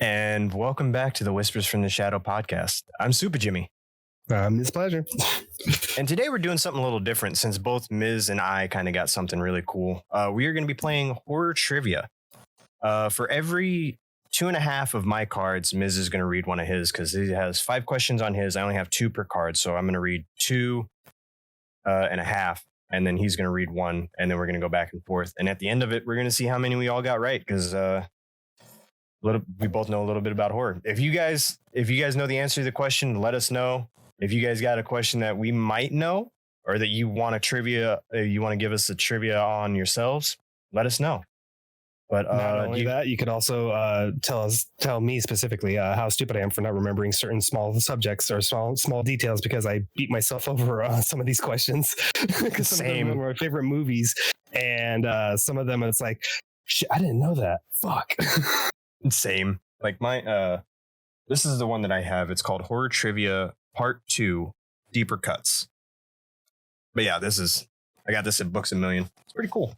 And welcome back to the Whispers from the Shadow podcast. I'm Super Jimmy. It's a pleasure. And today we're doing something a little different since both Miz and I kind of got something really cool. We are going to be playing horror trivia. For every 2.5 of my cards, Miz is going to read one of his because he has 5 questions on his. I only have 2 per card. So I'm going to read 2.5. And then he's going to read 1. And then we're going to go back and forth. And at the end of it, we're going to see how many we all got right because we both know a little bit about horror. If you guys know the answer to the question, let us know. If you guys got a question that we might know or that you want you want to give us a trivia on yourselves, let us know. But not only that, you could also tell me specifically how stupid I am for not remembering certain small subjects or small details because I beat myself over some of these questions. Because some of them are my favorite movies, and some of them it's like, shit, I didn't know that. Fuck. Same. Like this is the one that I have. It's called Horror Trivia Part 2, Deeper Cuts. But yeah, I got this at Books A Million. It's pretty cool.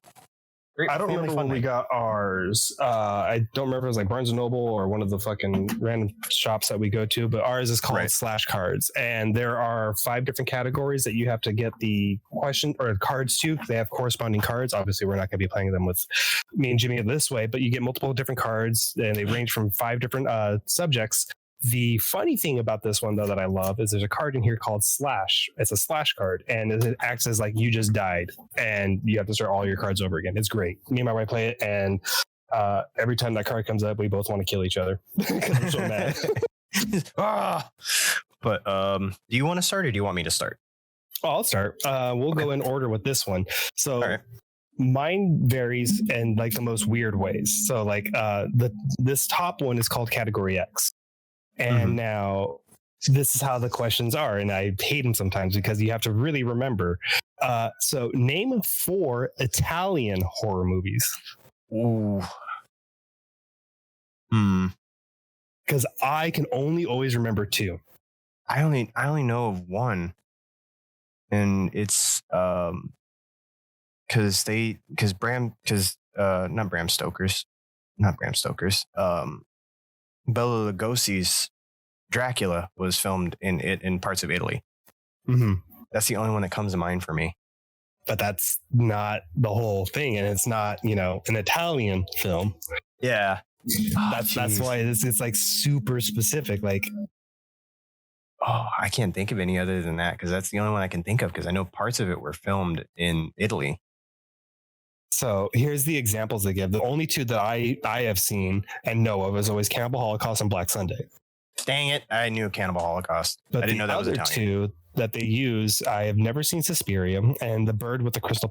Great, I don't remember when we got ours. I don't remember if it was like Barnes & Noble or one of the fucking random shops that we go to, but ours is called Slash Cards. And there are 5 different categories that you have to get the question or cards to. They have corresponding cards. Obviously, we're not going to be playing them with me and Jimmy this way, but you get multiple different cards and they range from 5 different subjects. The funny thing about this one, though, that I love is there's a card in here called Slash. It's a slash card, and it acts as like you just died, and you have to start all your cards over again. It's great. Me and my wife play it, and every time that card comes up, we both want to kill each other because I'm so mad. But do you want to start, or do you want me to start? Oh, I'll start. We'll go in order with this one. So. Mine varies in like the most weird ways. So like this top one is called Category X. And now this is how the questions are. And I hate them sometimes because you have to really remember. So name 4 Italian horror movies. Ooh. Because I can only always remember 2. I only know of one. And it's not Bram Stoker's. Bela Lugosi's Dracula was filmed in parts of Italy. Mm-hmm. That's the only one that comes to mind for me. But that's not the whole thing, and it's not, an Italian film. Yeah, that's why it's like super specific. Like, I can't think of any other than that because that's the only one I can think of because I know parts of it were filmed in Italy. So here's the examples they give. The only 2 that I have seen and know of is always Cannibal Holocaust and Black Sunday. Dang it. I knew Cannibal Holocaust. But I didn't know that was Italian. 2 that they use, I have never seen Suspiria and The Bird with the Crystal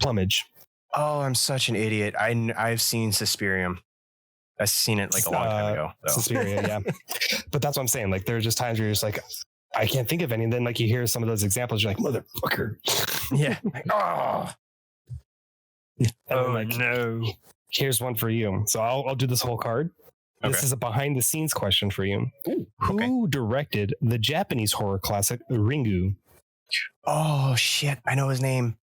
Plumage. Oh, I'm such an idiot. I've seen Suspirium. I've seen it like a long time ago. Suspiria, yeah. But that's what I'm saying. Like there are just times where you're just like, I can't think of any. And then like you hear some of those examples, you're like, motherfucker. Yeah. Like, no. Here's one for you. So I'll do this whole card. This is a behind the scenes question for you. Ooh, Who directed the Japanese horror classic Ringu? Oh shit. I know his name.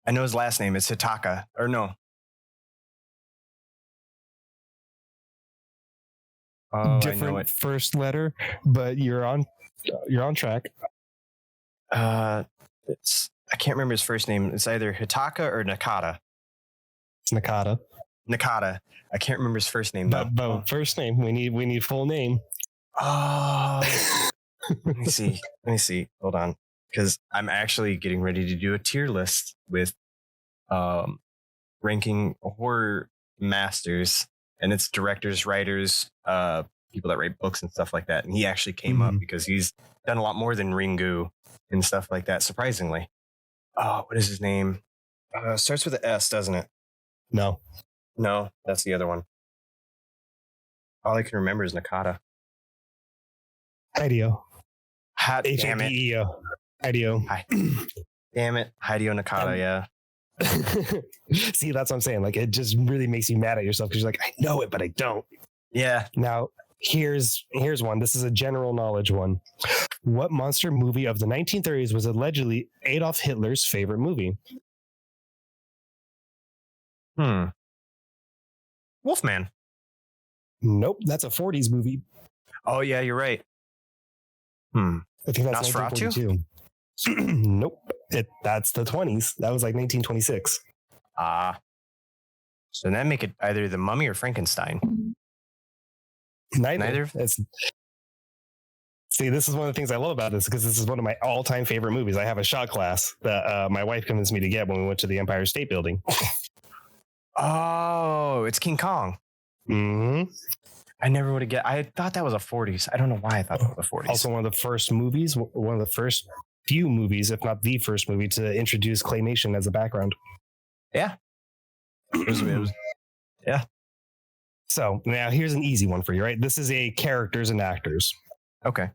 I know his last name. It's Hitaka. Or no. Oh, different first letter, but you're on track. I can't remember his first name. It's either Hitaka or Nakata. It's Nakata. I can't remember his first name though. But first name, we need full name. Oh, let me see. Hold on, because I'm actually getting ready to do a tier list with ranking horror masters, and it's directors, writers, people that write books and stuff like that. And he actually came up because he's done a lot more than Ringu and stuff like that. Surprisingly. Oh, what is his name? Starts with an S, doesn't it? No, that's the other one. All I can remember is Nakata. Hideo. Damn it. Hideo. Damn it. Hideo Nakata, yeah. See, that's what I'm saying. Like, it just really makes you mad at yourself because you're like, I know it, but I don't. Yeah. Now, here's one. This is a general knowledge one. What monster movie of the 1930s was allegedly Adolf Hitler's favorite movie? Wolfman. Nope, that's a 40s movie. Oh yeah, you're right. I think that's Nosferatu? 1942. Nope, that's the 20s. That was like 1926. So that make it either The Mummy or Frankenstein. Neither. See, this is one of the things I love about this because this is one of my all-time favorite movies. I have a shot glass that my wife convinced me to get when we went to the Empire State Building. Oh, it's King Kong. Mm-hmm. I never would have guessed. I thought that was a 40s. I don't know why I thought that was a 40s. Also, one of the first movies, one of the first few movies, if not the first movie, to introduce claymation as a background. Yeah. Yeah. So now here's an easy one for you, right? This is a characters and actors. Okay.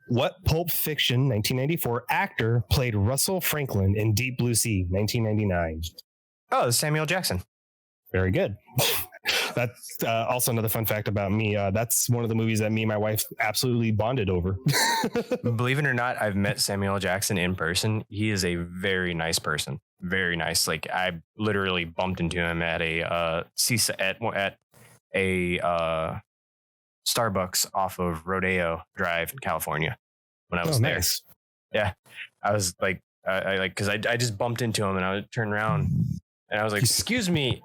What Pulp Fiction 1994 actor played Russell Franklin in Deep Blue Sea 1999? Oh, it's Samuel Jackson. Very good. That's also another fun fact about me. That's one of the movies that me and my wife absolutely bonded over. Believe it or not, I've met Samuel Jackson in person. He is a very nice person. Very nice. Like I literally bumped into him at a Starbucks off of Rodeo Drive in California when I was there. Nice. Yeah, I was like, because I just bumped into him and I would turn around and I was like, "Excuse me."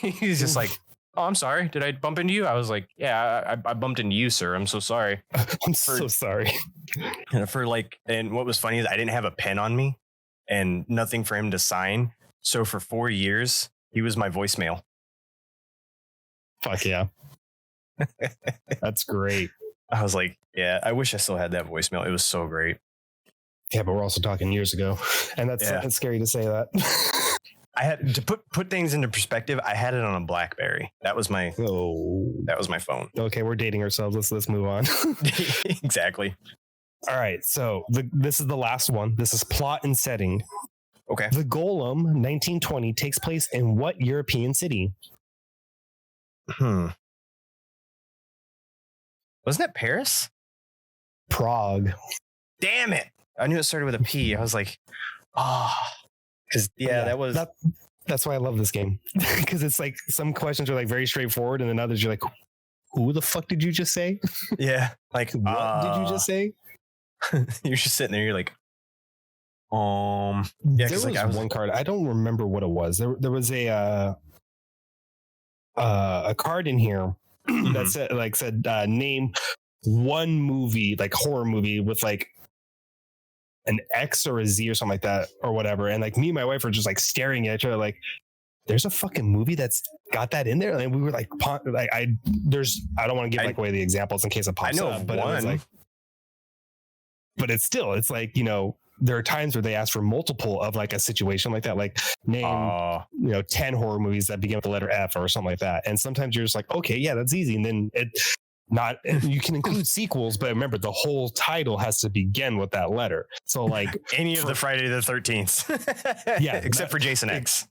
He's just like, "Oh, I'm sorry. Did I bump into you?" I was like, "Yeah, I bumped into you, sir. I'm so sorry." I'm so sorry. And what was funny is I didn't have a pen on me and nothing for him to sign. So for 4 years, he was my voicemail. Fuck yeah. That's great. I was like, yeah, I wish I still had that voicemail. It was so great. Yeah, but we're also talking years ago. And that's scary to say that. I had to put things into perspective. I had it on a BlackBerry. That was my phone. Okay, we're dating ourselves. Let's move on. Exactly. All right. So this is the last one. This is plot and setting. Okay. The Golem 1920 takes place in what European city? Wasn't it Paris? Prague. Damn it. I knew it started with a P. I was like, because that's why I love this game. Because it's like some questions are like very straightforward and then others you're like, who the fuck did you just say? Yeah. Like, what did you just say? You're just sitting there. You're like, yeah. There was like one card. I don't remember what it was. There was a card in here that said name one movie, like horror movie with like an X or a Z or something like that or whatever. And like me and my wife were just like staring at each other like, there's a fucking movie that's got that in there. And we were like I don't want to give away the examples in case it pops up, but one. It was like, but it's like, you know, there are times where they ask for multiple of like a situation like that, like name, 10 horror movies that begin with the letter F or something like that. And sometimes you're just like, okay, yeah, that's easy. And then you can include sequels, but remember the whole title has to begin with that letter. So like any of the Friday the 13th. Yeah. Except for Jason X.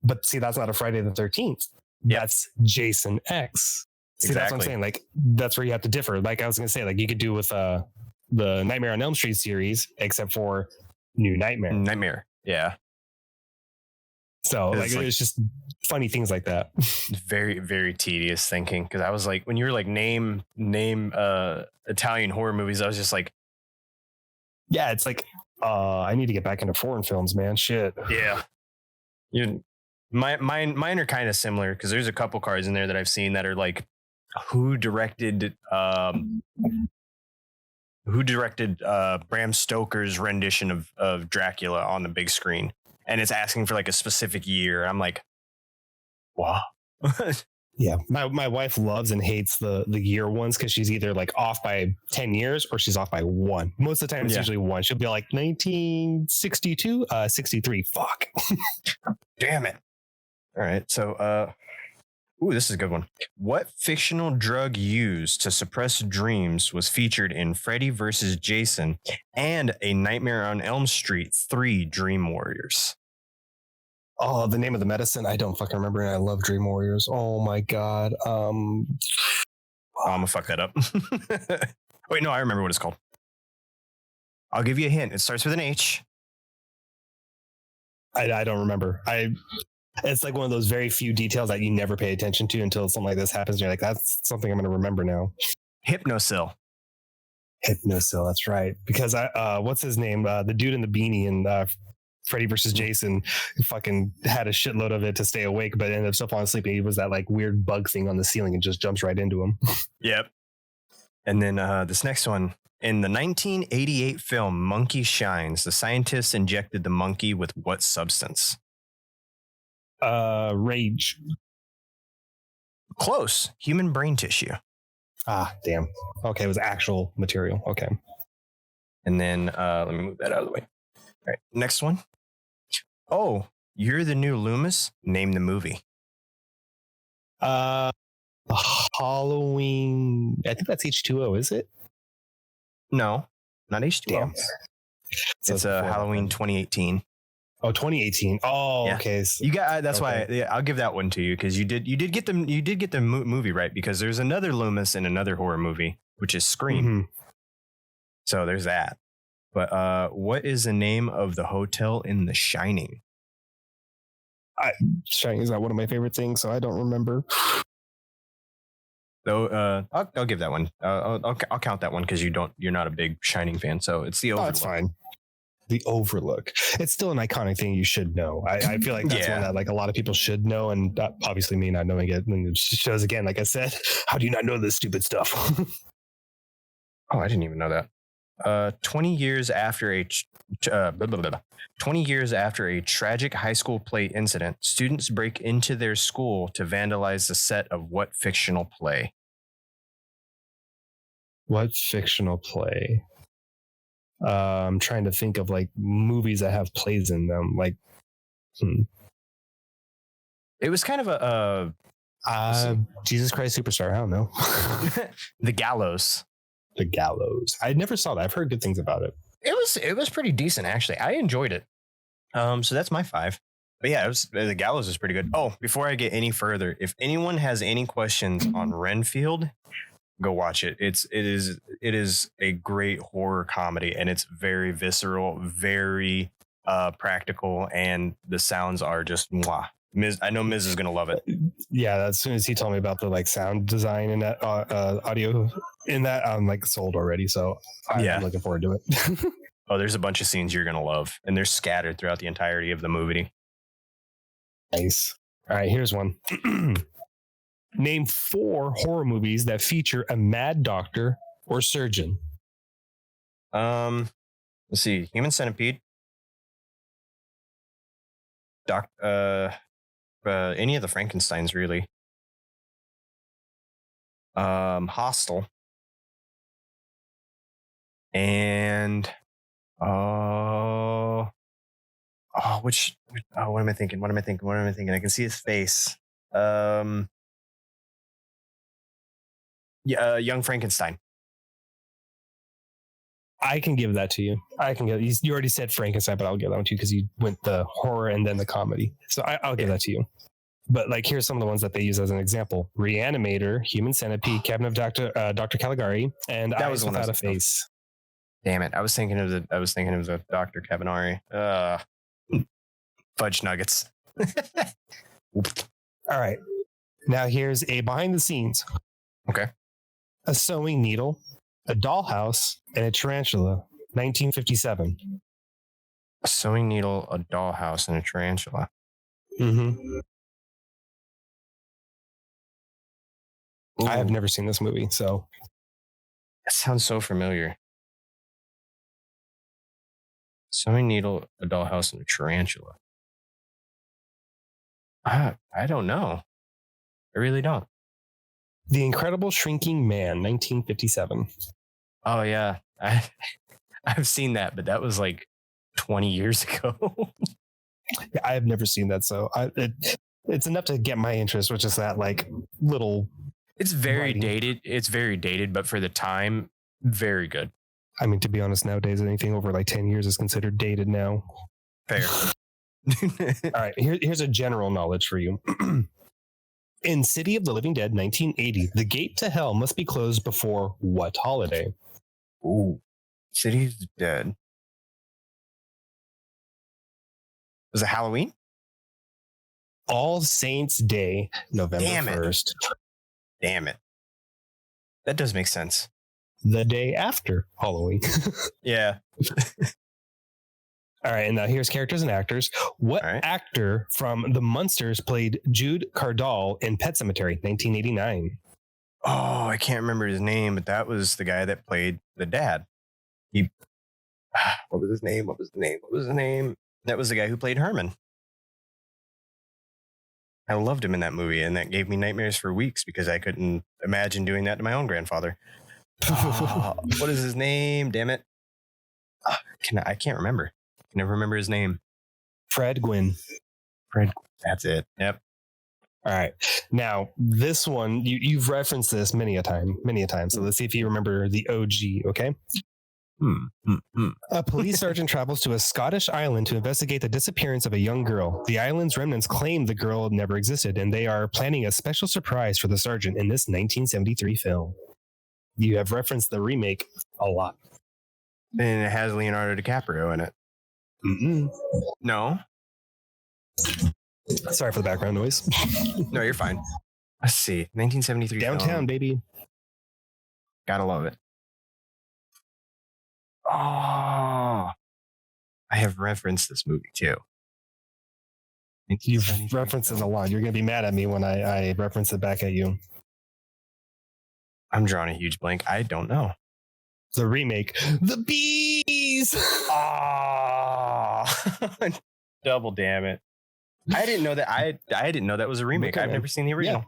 But see, that's not a Friday the 13th. Yeah. That's Jason X. See, That's what I'm saying. Like, that's where you have to differ. Like I was going to say, like you could do with the Nightmare on Elm Street series, except for New Nightmare. Yeah. So like it's just funny things like that. Very, very tedious thinking. Because I was like, when you were like name Italian horror movies, I was just like, yeah, it's like I need to get back into foreign films, man. Shit. Yeah. Mine are kind of similar because there's a couple cards in there that I've seen that are like, who directed Bram Stoker's rendition of Dracula on the big screen, and it's asking for like a specific year. I'm like, wow. Yeah, my wife loves and hates the year ones because she's either like off by 10 years or she's off by one. Most of the time it's usually one. She'll be like 1962, 63. Fuck. Damn it. All right. So, this is a good one. What fictional drug used to suppress dreams was featured in Freddy vs. Jason and A Nightmare on Elm Street 3 Dream Warriors? Oh, the name of the medicine? I don't fucking remember. And I love Dream Warriors. Oh my God. I'm gonna fuck that up. Wait, no, I remember what it's called. I'll give you a hint. It starts with an H. I don't remember. It's like one of those very few details that you never pay attention to until something like this happens. And you're like, that's something I'm going to remember now. Hypnosil. Hypnosil, that's right. Because what's his name? The dude in the beanie and Freddy versus Jason fucking had a shitload of it to stay awake, but ended up still falling asleep. And he was that like weird bug thing on the ceiling and just jumps right into him. Yep. And then this next one. In the 1988 film Monkey Shines, the scientists injected the monkey with what substance? Rage. Close. Human brain tissue. Ah, damn. Okay, it was actual material. Okay. And then let me move that out of the way. All right, next one. Oh, You're the New Loomis? Name the movie. Halloween. I think that's H2O, is it? No, not H2O. Damn. It's Halloween 2018. Oh, 2018. Oh, yeah. Okay. So, you got that's okay. Why I'll give that one to you because you did get the movie right because there's another Loomis in another horror movie which is Scream. Mm-hmm. So there's that. But what is the name of the hotel in The Shining? Shining is not one of my favorite things, so I don't remember. So I'll give that one. I'll count that one because you're not a big Shining fan. So it's the Overlook. That's fine. The Overlook. It's still an iconic thing you should know. I feel like that's one that like a lot of people should know, and obviously me not knowing it. And it shows again, like I said, how do you not know this stupid stuff? Oh, I didn't even know that. 20 years after a 20 years after a tragic high school play incident, students break into their school to vandalize the set of what fictional play? What fictional play? I'm trying to think of like movies that have plays in them. Like, It was kind of a Jesus Christ Superstar. I don't know. The Gallows. The Gallows. I never saw that. I've heard good things about it. It was pretty decent actually. I enjoyed it. So that's my 5. But yeah, The Gallows is pretty good. Oh, before I get any further, if anyone has any questions on Renfield, go watch it. It is a great horror comedy, and it's very visceral, very practical, and the sounds are just mwah. I know Miz is gonna love it. Yeah, as soon as he told me about the like sound design and that audio in that, I'm like sold already. So I'm looking forward to it. Oh, there's a bunch of scenes you're gonna love, and they're scattered throughout the entirety of the movie. Nice. All right, here's one. Name 4 horror movies that feature a mad doctor or surgeon. Let's see. Human Centipede. Any of the Frankensteins, really. Hostel. And what am I thinking? I can see his face. Young Frankenstein. I can give that to you. You already said Frankenstein, but I'll give that one to you because you went the horror and then the comedy. So I'll give that to you. But like, here's some of the ones that they use as an example: Reanimator, Human Centipede, Cabinet of Dr. Caligari, and that Eyes Without a Face. Damn it! I was thinking of the Dr. Cabanari. Fudge nuggets. All right. Now here's a behind the scenes. Okay. A sewing needle, a dollhouse, and a tarantula. 1957. A sewing needle, a dollhouse, and a tarantula. Mm-hmm. Ooh. I have never seen this movie, so. That sounds so familiar. Sewing needle, a dollhouse, and a tarantula. I don't know. I really don't. The Incredible Shrinking Man, 1957. Oh, yeah. I've seen that, but that was like 20 years ago. Yeah, I have never seen that, so it's enough to get my interest, which is that like little... It's very dated. It's very dated, but for the time, very good. I mean, to be honest, nowadays, anything over like 10 years is considered dated now. Fair. All right, here's a general knowledge for you. In City of the Living Dead, 1980, the gate to hell must be closed before what holiday? Ooh, City of the Dead. Was it Halloween? All Saints Day, November 1st. Damn it. That does make sense. The day after Halloween. Yeah. All right, and now here's characters and actors. What actor from The Munsters played Jude Cardall in Pet Sematary, 1989? Oh, I can't remember his name, but that was the guy that played the dad. What was his name? That was the guy who played Herman. I loved him in that movie, and that gave me nightmares for weeks because I couldn't imagine doing that to my own grandfather. What is his name? Damn it. I can't remember. I can never remember his name. Fred Gwynn. That's it. Yep. All right. Now, this one, you've referenced this many a time. So let's see if you remember the OG, okay? A police sergeant travels to a Scottish island to investigate the disappearance of a young girl. The island's remnants claim the girl never existed, and they are planning a special surprise for the sergeant in this 1973 film. You have referenced the remake a lot. And it has Leonardo DiCaprio in it. No. Sorry for the background noise. No, you're fine. Let's see. 1973 Downtown, film. baby. Gotta love it. Oh, I have referenced this movie too. You've referenced it a lot. You're going to be mad at me when I reference it back at you. I'm drawing a huge blank. I don't know. The remake, The Bees. Oh, double damn it! I didn't know that. I didn't know that was a remake. I've never seen the original. Yeah.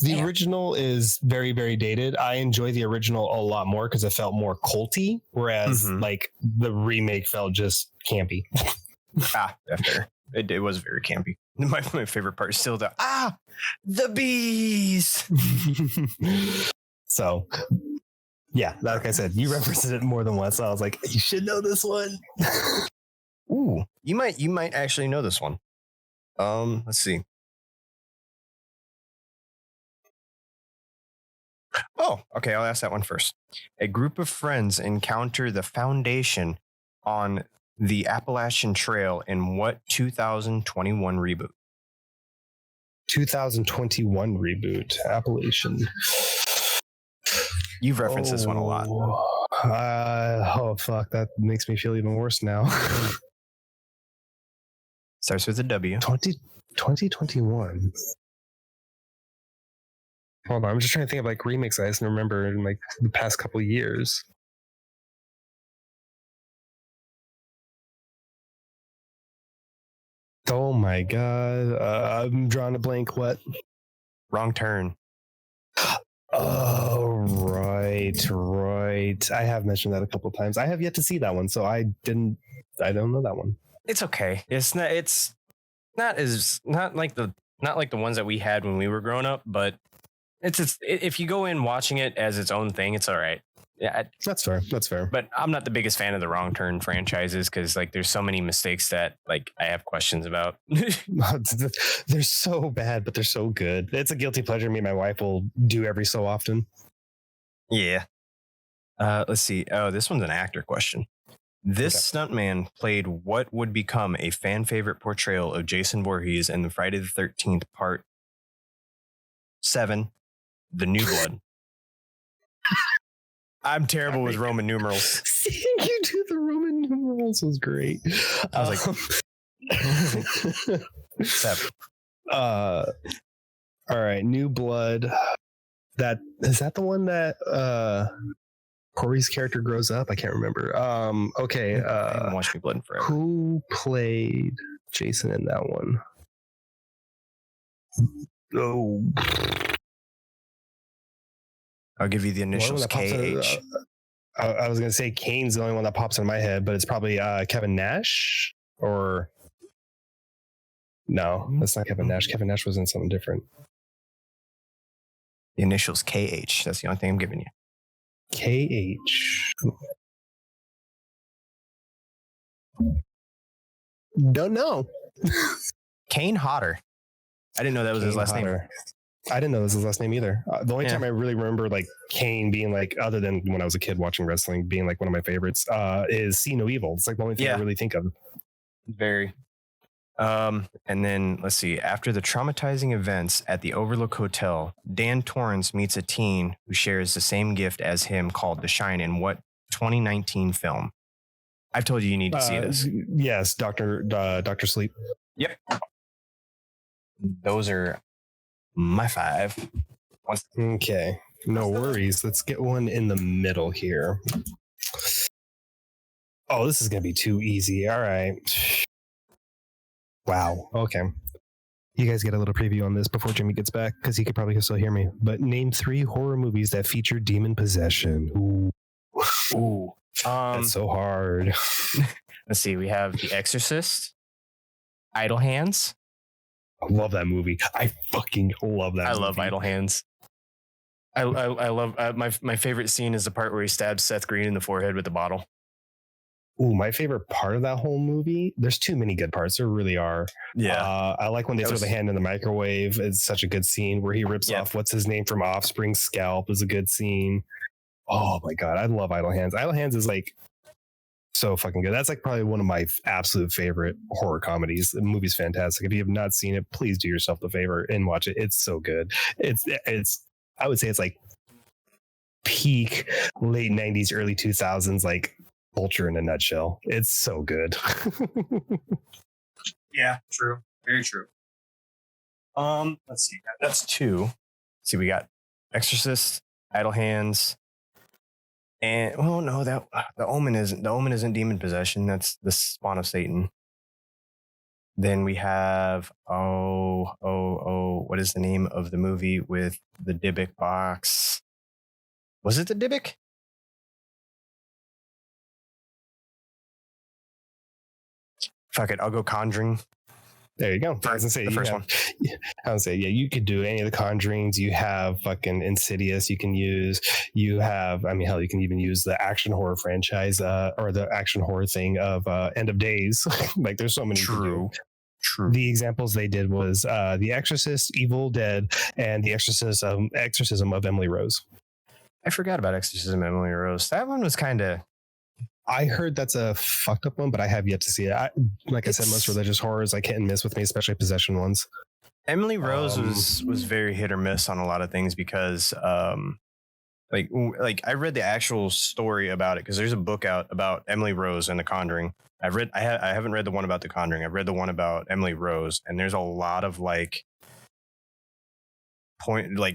The original is very, very dated. I enjoy the original a lot more because it felt more culty, whereas like the remake felt just campy. That's fair. It was very campy. My favorite part is still the bees. So, yeah, like I said, you referenced it more than once. So I was like, you should know this one. Ooh, you might actually know this one. Let's see. Oh, okay. I'll ask that one first. A group of friends encounter the Foundation on the Appalachian Trail in what 2021 reboot? 2021 reboot, Appalachian. You've referenced this one a lot. Oh, fuck. That makes me feel even worse now. Starts with a W. 2021. Hold on, I'm just trying to think of like remakes I just remember in like the past couple of years. Oh my god, I'm drawing a blank. What? Wrong Turn. Oh, right. I have mentioned that a couple of times. I have yet to see that one, so I don't know that one. It's okay. It's not like the ones that we had when we were growing up, but it's if you go in watching it as its own thing, it's all right. Yeah, that's fair. But I'm not the biggest fan of the Wrong Turn franchises because like there's so many mistakes that like I have questions about. They're so bad, but they're so good. It's a guilty pleasure me and my wife will do every so often. Yeah. Let's see. Oh, this one's an actor question. This stuntman played what would become a fan favorite portrayal of Jason Voorhees in the Friday the 13th Part 7, The New Blood. I'm terrible with Roman numerals. Seeing you do the Roman numerals was great. I was like, 7. All right, New Blood. That is that the one that Corey's character grows up? I can't remember. Okay. I haven't watched New Blood in forever. Who played Jason in that one? Oh. I'll give you the initials KH. I was going to say Kane's the only one that pops in my head, but it's probably Kevin Nash or no, that's not Kevin Nash. Kevin Nash was in something different. The initials KH. That's the only thing I'm giving you. KH. Don't know. Kane Hodder. I didn't know that was his last name. I didn't know this was his last name either. The only time I really remember like Kane being like, other than when I was a kid watching wrestling, being like one of my favorites, is See No Evil. It's like the only thing I really think of. Very. And then let's see. After the traumatizing events at the Overlook Hotel, Dan Torrance meets a teen who shares the same gift as him called The Shine in what 2019 film? I've told you need to see this. Yes, Doctor Sleep. Yep. Those are my 5. Okay, no worries. Let's get one in the middle here. Oh, this is gonna be too easy. All right. Wow. Okay. You guys get a little preview on this before Jimmy gets back because he could probably still hear me. But name 3 horror movies that feature demon possession. Ooh. That's so hard. Let's see. We have The Exorcist, Idle Hands. I love that movie. I fucking love that. I love Idle Hands. I love my favorite scene is the part where he stabs Seth Green in the forehead with the bottle. Ooh, my favorite part of that whole movie. There's too many good parts. There really are. Yeah. I like when they throw the hand in the microwave. It's such a good scene where he rips off what's his name from Offspring's scalp. Is a good scene. Oh my god, I love Idle Hands. Idle Hands is like so fucking good. That's like probably one of my absolute favorite horror comedies. The movie's fantastic. If you have not seen it, please do yourself the favor and watch it. It's so good. It's I would say it's like peak late 90s, early 2000s, like culture in a nutshell. It's so good. Yeah, true. Very true. Let's see. That's 2. Let's see, we got Exorcist, Idle Hands, and no, that the Omen isn't demon possession. That's the Spawn of Satan. Then we have what is the name of the movie with the Dybbuk box? Was it the Dybbuk? Fuck it, I'll go Conjuring. There you go. I was gonna say the first one. I would say, yeah, you could do any of the Conjurings. You have fucking Insidious. You can use. You have. I mean, hell, you can even use the action horror franchise or the action horror thing of End of Days. Like, there's so many. True. The examples they did was The Exorcist, Evil Dead, and The Exorcism of Emily Rose. I forgot about Exorcism of Emily Rose. That one was kind of. I heard that's a fucked up one, but I have yet to see it. I said, most religious horrors like hit and miss with me, especially possession ones. Emily Rose was very hit or miss on a lot of things because like I read the actual story about it because there's a book out about Emily Rose and The Conjuring. I haven't read the one about The Conjuring. I've read the one about Emily Rose, and there's a lot of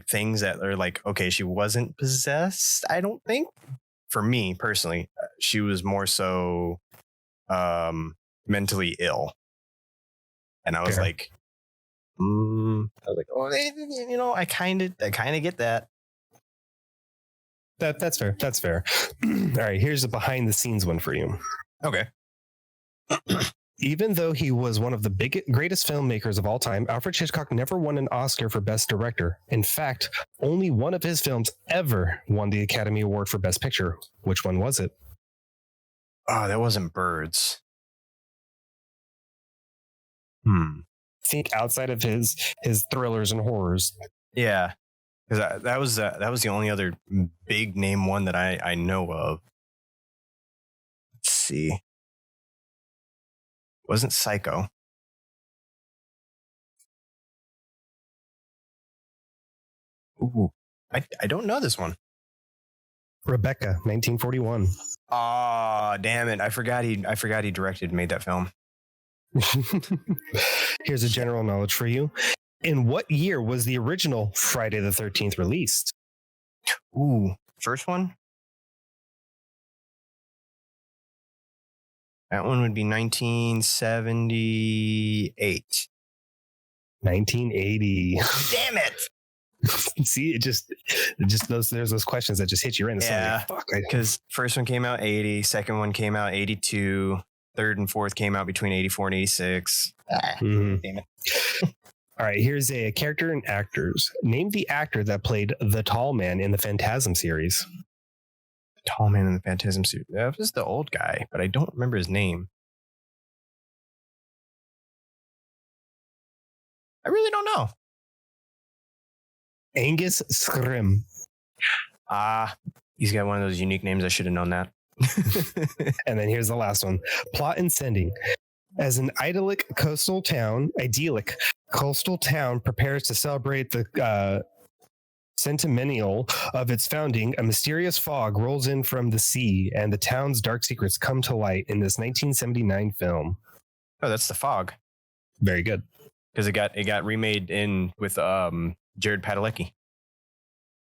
things that are like, okay, she wasn't possessed, I don't think. For me personally, she was more so mentally ill. And I was like, oh, I kind of get that. That's fair. That's fair. All right, here's a behind the scenes one for you. Okay. Even though he was one of the greatest filmmakers of all time, Alfred Hitchcock never won an Oscar for Best Director. In fact, only one of his films ever won the Academy Award for Best Picture. Which one was it? Oh, that wasn't Birds. Think outside of his thrillers and horrors. Yeah, because that was the only other big name one that I know of. Let's see. Wasn't Psycho. Ooh, I don't know this one. Rebecca, 1941. Ah, damn it! I forgot he directed and made that film. Here's a general knowledge for you. In what year was the original Friday the 13th released? Ooh, first one? That one would be 1978. 1980. Damn it! See, there's those questions that just hit you right in the yeah, because first one came out 80, second one came out 82, third and fourth came out between 84 and 86. Damn it. All right, here's a character and actors. Name the actor that played the tall man in the Phantasm series. Tall man in the Phantasm series. That was the old guy, but I don't remember his name. I really don't know. Angus Scrimm. He's got one of those unique names. I should have known that. And then here's the last one. Plot and setting. As an idyllic coastal town prepares to celebrate the centennial of its founding, a mysterious fog rolls in from the sea, and the town's dark secrets come to light in this 1979 film. Oh, that's The Fog. Very good. Because it got remade in with Jared Padalecki.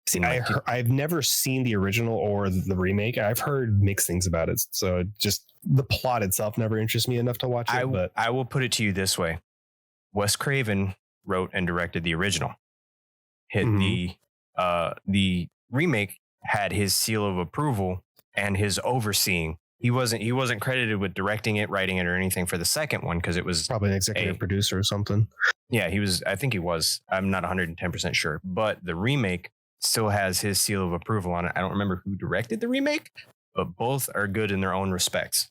See, I've never seen the original or the remake. I've heard mixed things about it, so just the plot itself never interests me enough to watch it. But I will put it to you this way: Wes Craven wrote and directed the original. The remake had his seal of approval and his overseeing. He wasn't credited with directing it, writing it, or anything for the second one because it was probably an executive producer or something. Yeah, he was. I think he was. I'm not 110% sure, but the remake still has his seal of approval on it. I don't remember who directed the remake, but both are good in their own respects.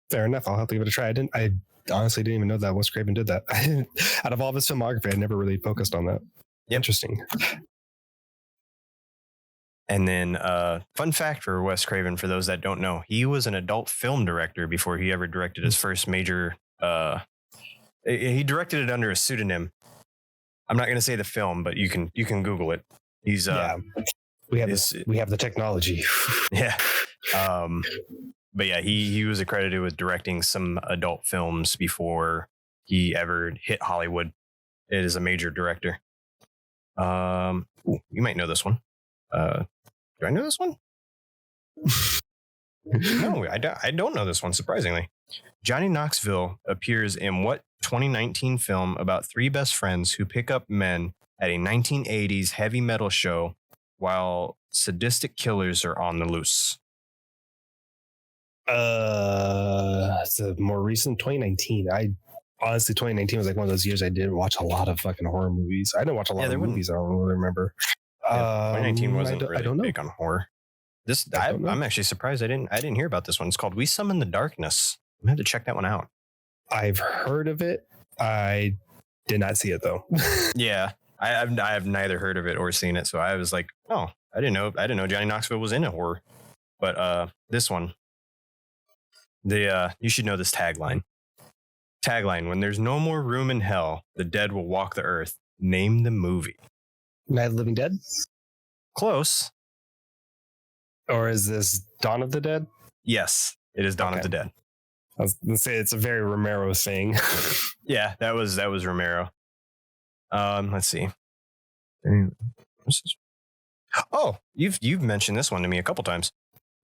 Fair enough. I'll have to give it a try. I honestly didn't even know that Wes Craven did that. Out of all of his filmography, I never really focused on that. Yep. Interesting. And then fun fact for Wes Craven, for those that don't know, he was an adult film director before he ever directed his first major. He directed it under a pseudonym. I'm not going to say the film, but you can Google it. He's we have the technology. Yeah. But yeah, he was accredited with directing some adult films before he ever hit Hollywood. It is a major director. You might know this one. Do I know this one? No, I don't know this one, surprisingly. Johnny Knoxville appears in what 2019 film about three best friends who pick up men at a 1980s heavy metal show while sadistic killers are on the loose? It's a more recent 2019. Honestly, 2019 was like one of those years I didn't watch a lot of fucking horror movies. I didn't watch a lot of movies. I don't really remember. 2019 wasn't really big on horror. I'm actually surprised I didn't hear about this one. It's called We Summon the Darkness. I'm gonna have to check that one out. I've heard of it. I did not see it though. Yeah, I have neither heard of it or seen it. So I was like, oh, I didn't know Johnny Knoxville was in a horror. But this one, you should know this tagline. When there's no more room in hell, the dead will walk the earth. Name the movie. Night of the Living Dead? Close. Or is this Dawn of the Dead? Yes, it is Dawn of the Dead. I was going to say it's a very Romero thing. Yeah, that was Romero. Let's see. Oh, you've mentioned this one to me a couple times.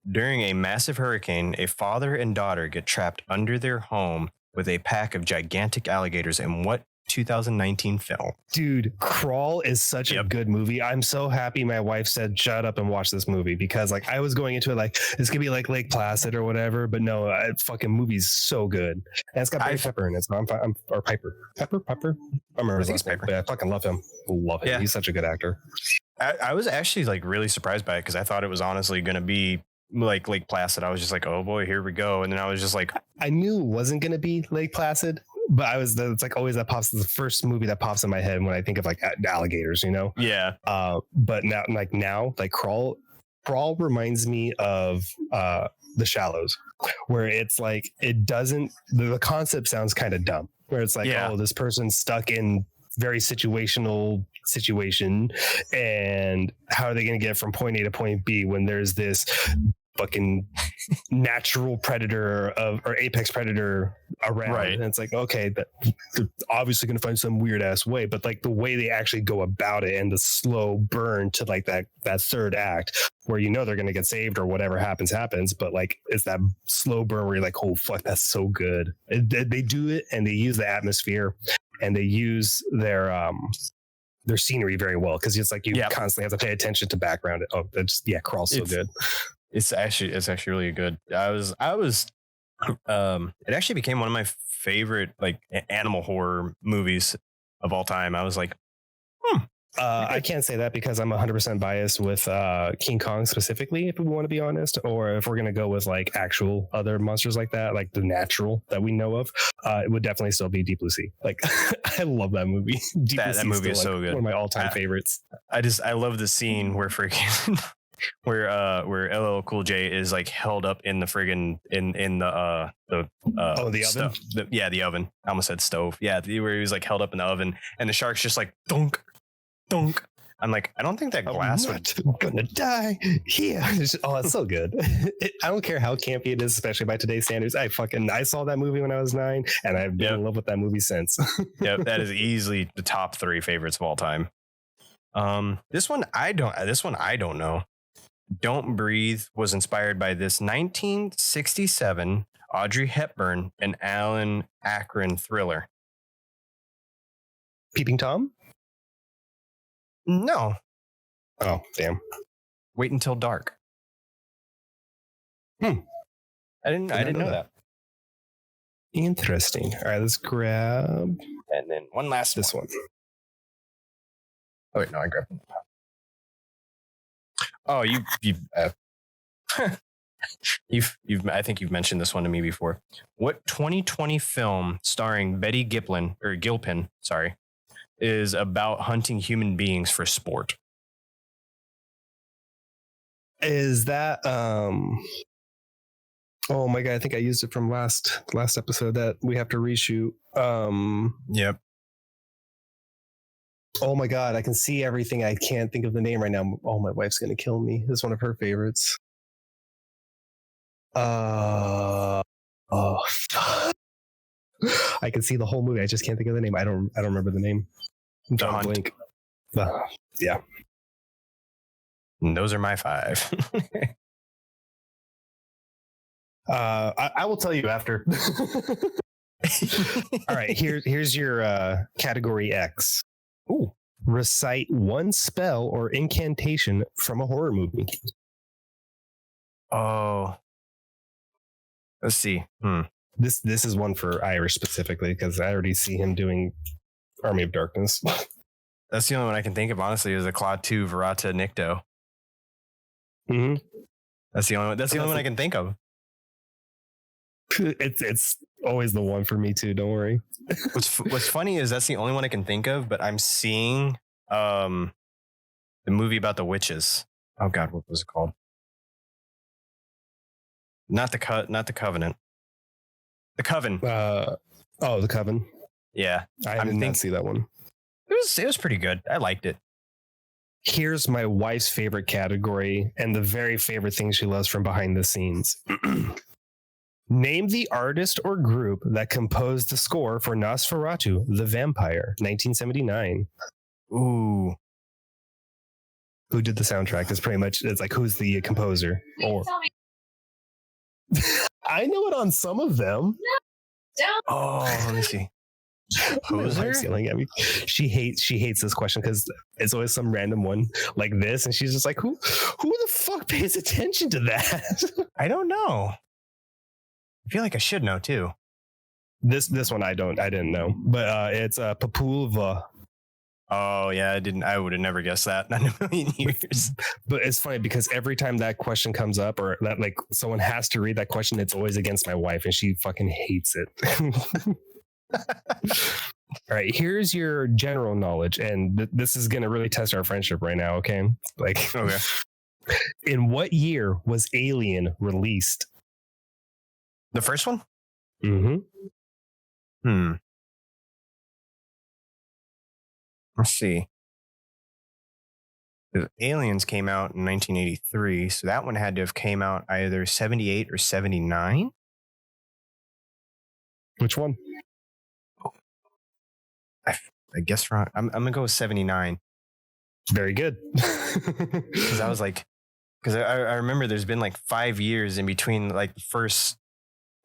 During a massive hurricane, a father and daughter get trapped under their home with a pack of gigantic alligators in what 2019 film? Dude, Crawl is such a good movie. I'm so happy my wife said shut up and watch this movie, because like I was going into it like it's gonna be like Lake Placid or whatever, but no, fucking movie's so good. And it's got Barry Pepper in it, so I'm or Piper. I remember his last name, but I fucking love him. Yeah. He's such a good actor. I was actually like really surprised by it because I thought it was honestly gonna be like Lake Placid. I was just like, oh boy, here we go. And then I was just like, I knew it wasn't gonna be Lake Placid. But it's like always the first movie that pops in my head when I think of like alligators, you know? Yeah. But now, Crawl reminds me of The Shallows, where it's like, the concept sounds kind of dumb, where it's like, oh, this person's stuck in very situation, and how are they going to get from point A to point B when there's this fucking natural predator or apex predator around, right? And it's like, okay, they're obviously going to find some weird ass way, but like the way they actually go about it and the slow burn to like that third act where they're going to get saved or whatever happens, but like it's that slow burn where you're like, oh fuck, that's so good. They do it, and they use the atmosphere, and they use their scenery very well, because it's like you constantly have to pay attention to background. Crawl's so good. It's actually really good. It actually became one of my favorite like animal horror movies of all time. I was like, I can't say that because I'm 100% biased with King Kong specifically, if we want to be honest, or if we're going to go with like actual other monsters like that, like the natural that we know of, it would definitely still be Deep Blue Sea. Like, I love that movie. That movie is so good. One of my all-time favorites. I love the scene where freaking where LL Cool J is like held up in the friggin' in the the oven. The oven. I almost said stove. Yeah, where he was like held up in the oven, and the shark's just like dunk, dunk. I'm like, I don't think that glass I'm gonna die here. Oh, it's so good. I don't care how campy it is, especially by today's standards. I saw that movie when I was 9, and I've been in love with that movie since. Yep, that is easily the top 3 favorites of all time. This one I don't know. Don't Breathe was inspired by this 1967 Audrey Hepburn and Alan Akron thriller. Peeping Tom? No. Oh, damn. Wait Until Dark. I didn't know that. Interesting. All right, let's grab. And then one last this one. Oh wait, no, I grabbed them. Oh, I think you've mentioned this one to me before. What 2020 film starring Betty Gilpin, is about hunting human beings for sport? Is that oh my god, I think I used it from last episode that we have to reshoot. Yep. Oh my god, I can see everything. I can't think of the name right now. Oh, my wife's gonna kill me. This is one of her favorites. I can see the whole movie. I just can't think of the name. I don't remember the name. I'm trying to blink. Yeah. And those are my 5. I will tell you after. All right, here's your category X. Ooh. Recite one spell or incantation from a horror movie. Oh. Let's see. This is one for Irish specifically because I already see him doing Army of Darkness. That's the only one I can think of, honestly, is the Claw 2 Verata Nikto. Mm-hmm. That's the only one. That's the only one I can think of. It's always the one for me too. Don't worry. What's funny is that's the only one I can think of, but I'm seeing the movie about the witches. Oh God, what was it called? Not the Covenant. The Coven. The Coven. Yeah, I did not see that one. It was pretty good. I liked it. Here's my wife's favorite category and the very favorite thing she loves from behind the scenes. Name the artist or group that composed the score for Nosferatu, the Vampire, 1979. Ooh. Who did the soundtrack? It's like, who's the composer? Or I know it on some of them. Oh, let me see. Who's yelling at me? She hates this question because it's always some random one like this, and she's just like, who the fuck pays attention to that? I don't know. I feel like I should know too. This one I didn't know, but it's Populva. Oh yeah, I would have never guessed that. Not in a million years. But it's funny because every time that question comes up, or that like someone has to read that question, it's always against my wife, and she fucking hates it. All right, here's your general knowledge, and this is gonna really test our friendship right now. Okay, like, okay. In what year was Alien released? The first one? Mm-hmm. Let's see. The Aliens came out in 1983, so that one had to have came out either 78 or 79. Which one? I guess wrong. I'm gonna go with 79. Very good. Because I was like, because I remember there's been like 5 years in between like the first.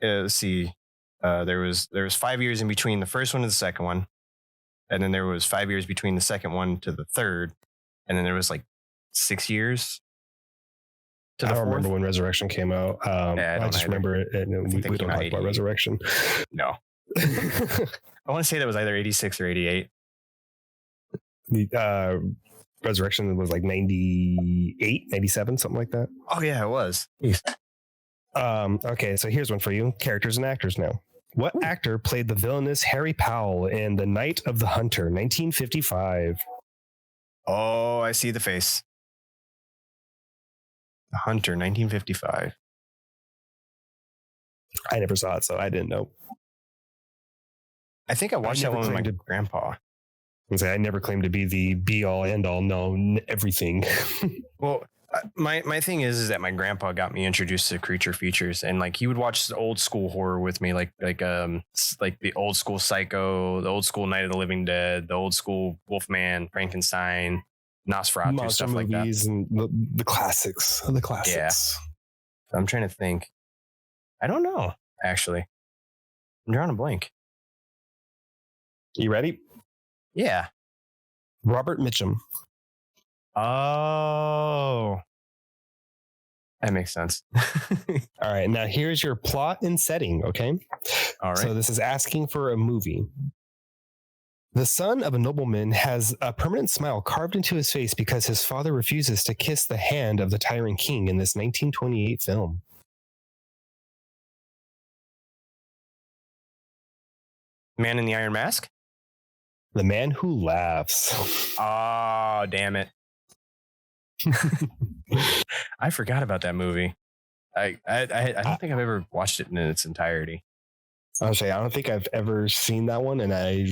Let's see, there was 5 years in between the first one to the second one, and then there was 5 years between the second one to the third, and then there was like 6 years. I don't remember when Resurrection came out. I just remember it. We don't talk about Resurrection. No. I want to say that was either 86 or 88. Resurrection was like 98, 97, something like that. Oh yeah, it was. Okay, so here's one for you. Characters and actors now. What actor played the villainous Harry Powell in The Night of the Hunter, 1955? Oh, I see the face. Hunter, 1955. I never saw it, so I didn't know. I think I watched that one with my grandpa. I never claimed to be the be all end all, know everything. Well, my thing is that my grandpa got me introduced to creature features, and like he would watch the old school horror with me, like the old school Psycho, the old school Night of the Living Dead, the old school Wolfman, Frankenstein, Nosferatu, Monster stuff like that. And the classics. The classics. Yeah. I'm trying to think. I don't know, actually. I'm drawing a blank. You ready? Yeah. Robert Mitchum. Oh. That makes sense. All right. Now here's your plot and setting. Okay. All right. So this is asking for a movie. The son of a nobleman has a permanent smile carved into his face because his father refuses to kiss the hand of the tyrant king in this 1928 film. Man in the Iron Mask? The Man Who Laughs. Oh, damn it. I forgot about that movie. I don't think I've ever watched it in its entirety. Honestly, I don't think I've ever seen that one, and I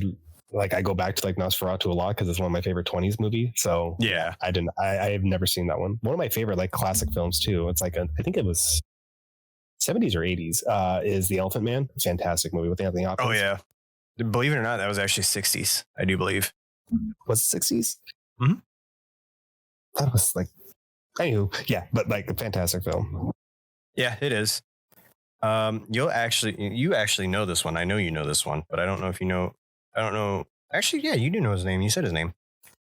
go back to like Nosferatu a lot because it's one of my favorite 20s movies. So yeah, I've never seen that one. One of my favorite like classic films too. It's like I think it was 70s or 80s. Is The Elephant Man? Fantastic movie with Anthony Hopkins. Oh yeah, believe it or not, that was actually 60s. I do believe. Was it 60s? Mm-hmm. That was like, anywho, yeah, but like a fantastic film. Yeah, it is. You actually know this one. I know you know this one, but I don't know if you know. I don't know. Actually, yeah, you do know his name. You said his name.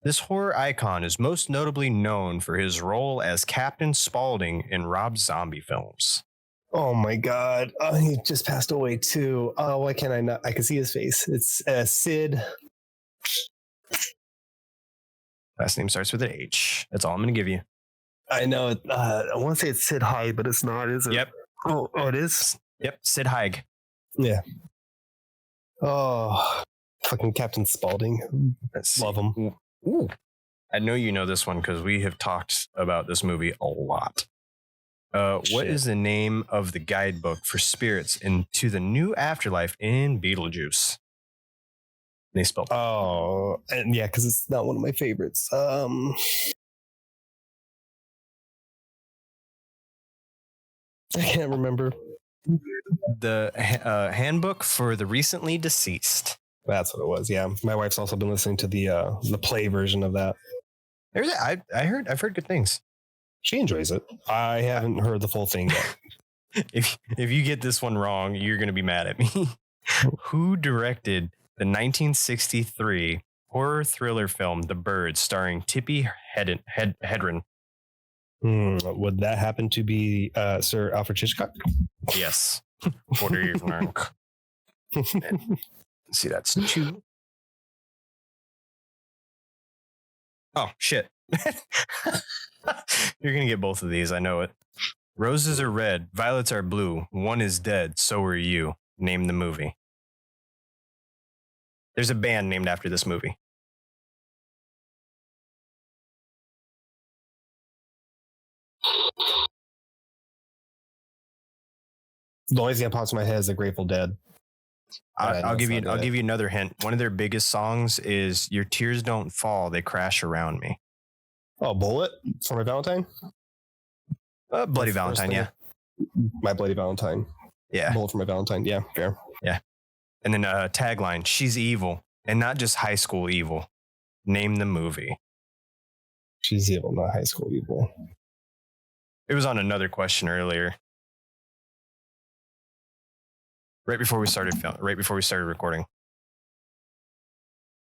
This horror icon is most notably known for his role as Captain Spaulding in Rob Zombie films. Oh my God. Oh, he just passed away too. Oh, why can't I not? I can see his face. It's Sid. Last name starts with an H. That's all I'm going to give you. I know. I want to say it's Sid Haig, but it's not, is it? Yep. Oh, it is? Yep. Sid Haig. Yeah. Oh, fucking Captain Spaulding. Love him. Ooh. I know you know this one because we have talked about this movie a lot. What is the name of the guidebook for spirits into the new afterlife in Beetlejuice? They spelled. Oh, and yeah, because it's not one of my favorites. I can't remember. The handbook for the recently deceased. That's what it was. Yeah, my wife's also been listening to the play version of that. I've heard good things. She enjoys it. I haven't heard the full thing yet. If you get this one wrong, you're going to be mad at me. Who directed the 1963 horror thriller film The Birds, starring Tippi Hedren? Would that happen to be Sir Alfred Hitchcock? Yes. What do you think? See, that's 2. Oh, shit. You're going to get both of these. I know it. Roses are red. Violets are blue. One is dead. So are you. Name the movie. There's a band named after this movie. The only thing that pops in my head is the Grateful Dead. I'll give you another hint. One of their biggest songs is "Your Tears Don't Fall, They Crash Around Me." Oh, Bullet for My Valentine? Bloody Valentine, yeah. My Bloody Valentine. Yeah. Bullet for My Valentine. Yeah, fair. Yeah. And then tagline, she's evil, and not just high school evil. Name the movie. She's evil, not high school evil. It was on another question earlier. Right before we started recording.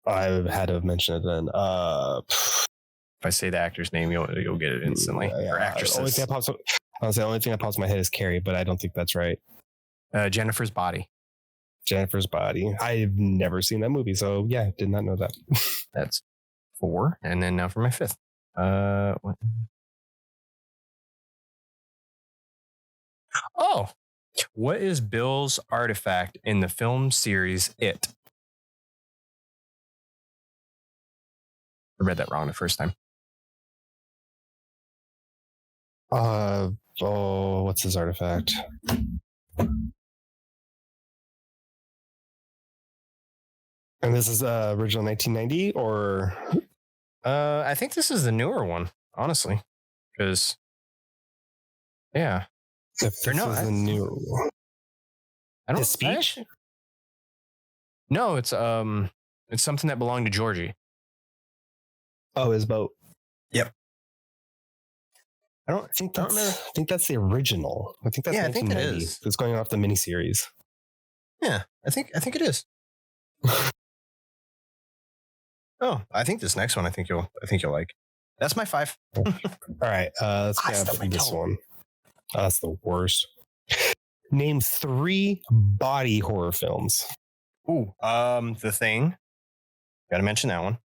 I had to have mentioned it then. If I say the actor's name, you'll get it instantly. Yeah, or actresses. The only thing that pops in my head is Carrie, but I don't think that's right. Jennifer's Body. Jennifer's Body. I've never seen that movie, so yeah, did not know that. That's 4, and then now for my 5th. What? Oh, what is Bill's artifact in the film series It? I read that wrong the first time. What's his artifact? And this is original 1990 or I think this is the newer one, honestly, because yeah, if this no, is the new. I don't. His speech? No, it's something that belonged to Georgie. Oh, his boat. Yep. I think that's the original. I think that's 1990. I think it is. It's going off the miniseries. Yeah, I think it is. Oh, I think this next one I think you'll like. That's my 5. All right, let's grab this one. Oh, that's the worst. Name 3 body horror films. Ooh, The Thing. Got to mention that one.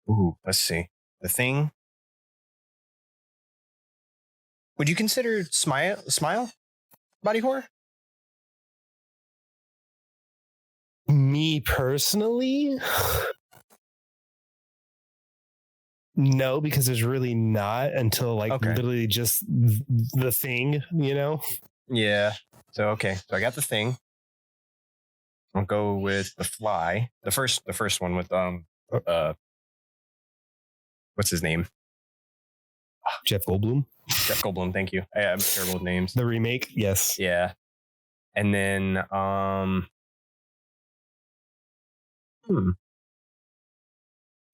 Ooh, let's see. The Thing. Would you consider Smile body horror? Me personally, no, because there's really not until literally just The Thing, you know? Yeah. So I got The Thing. I'll go with The Fly. The first one with what's his name? Jeff Goldblum. Jeff Goldblum, thank you. I'm terrible with names. The remake, yes. Yeah. And then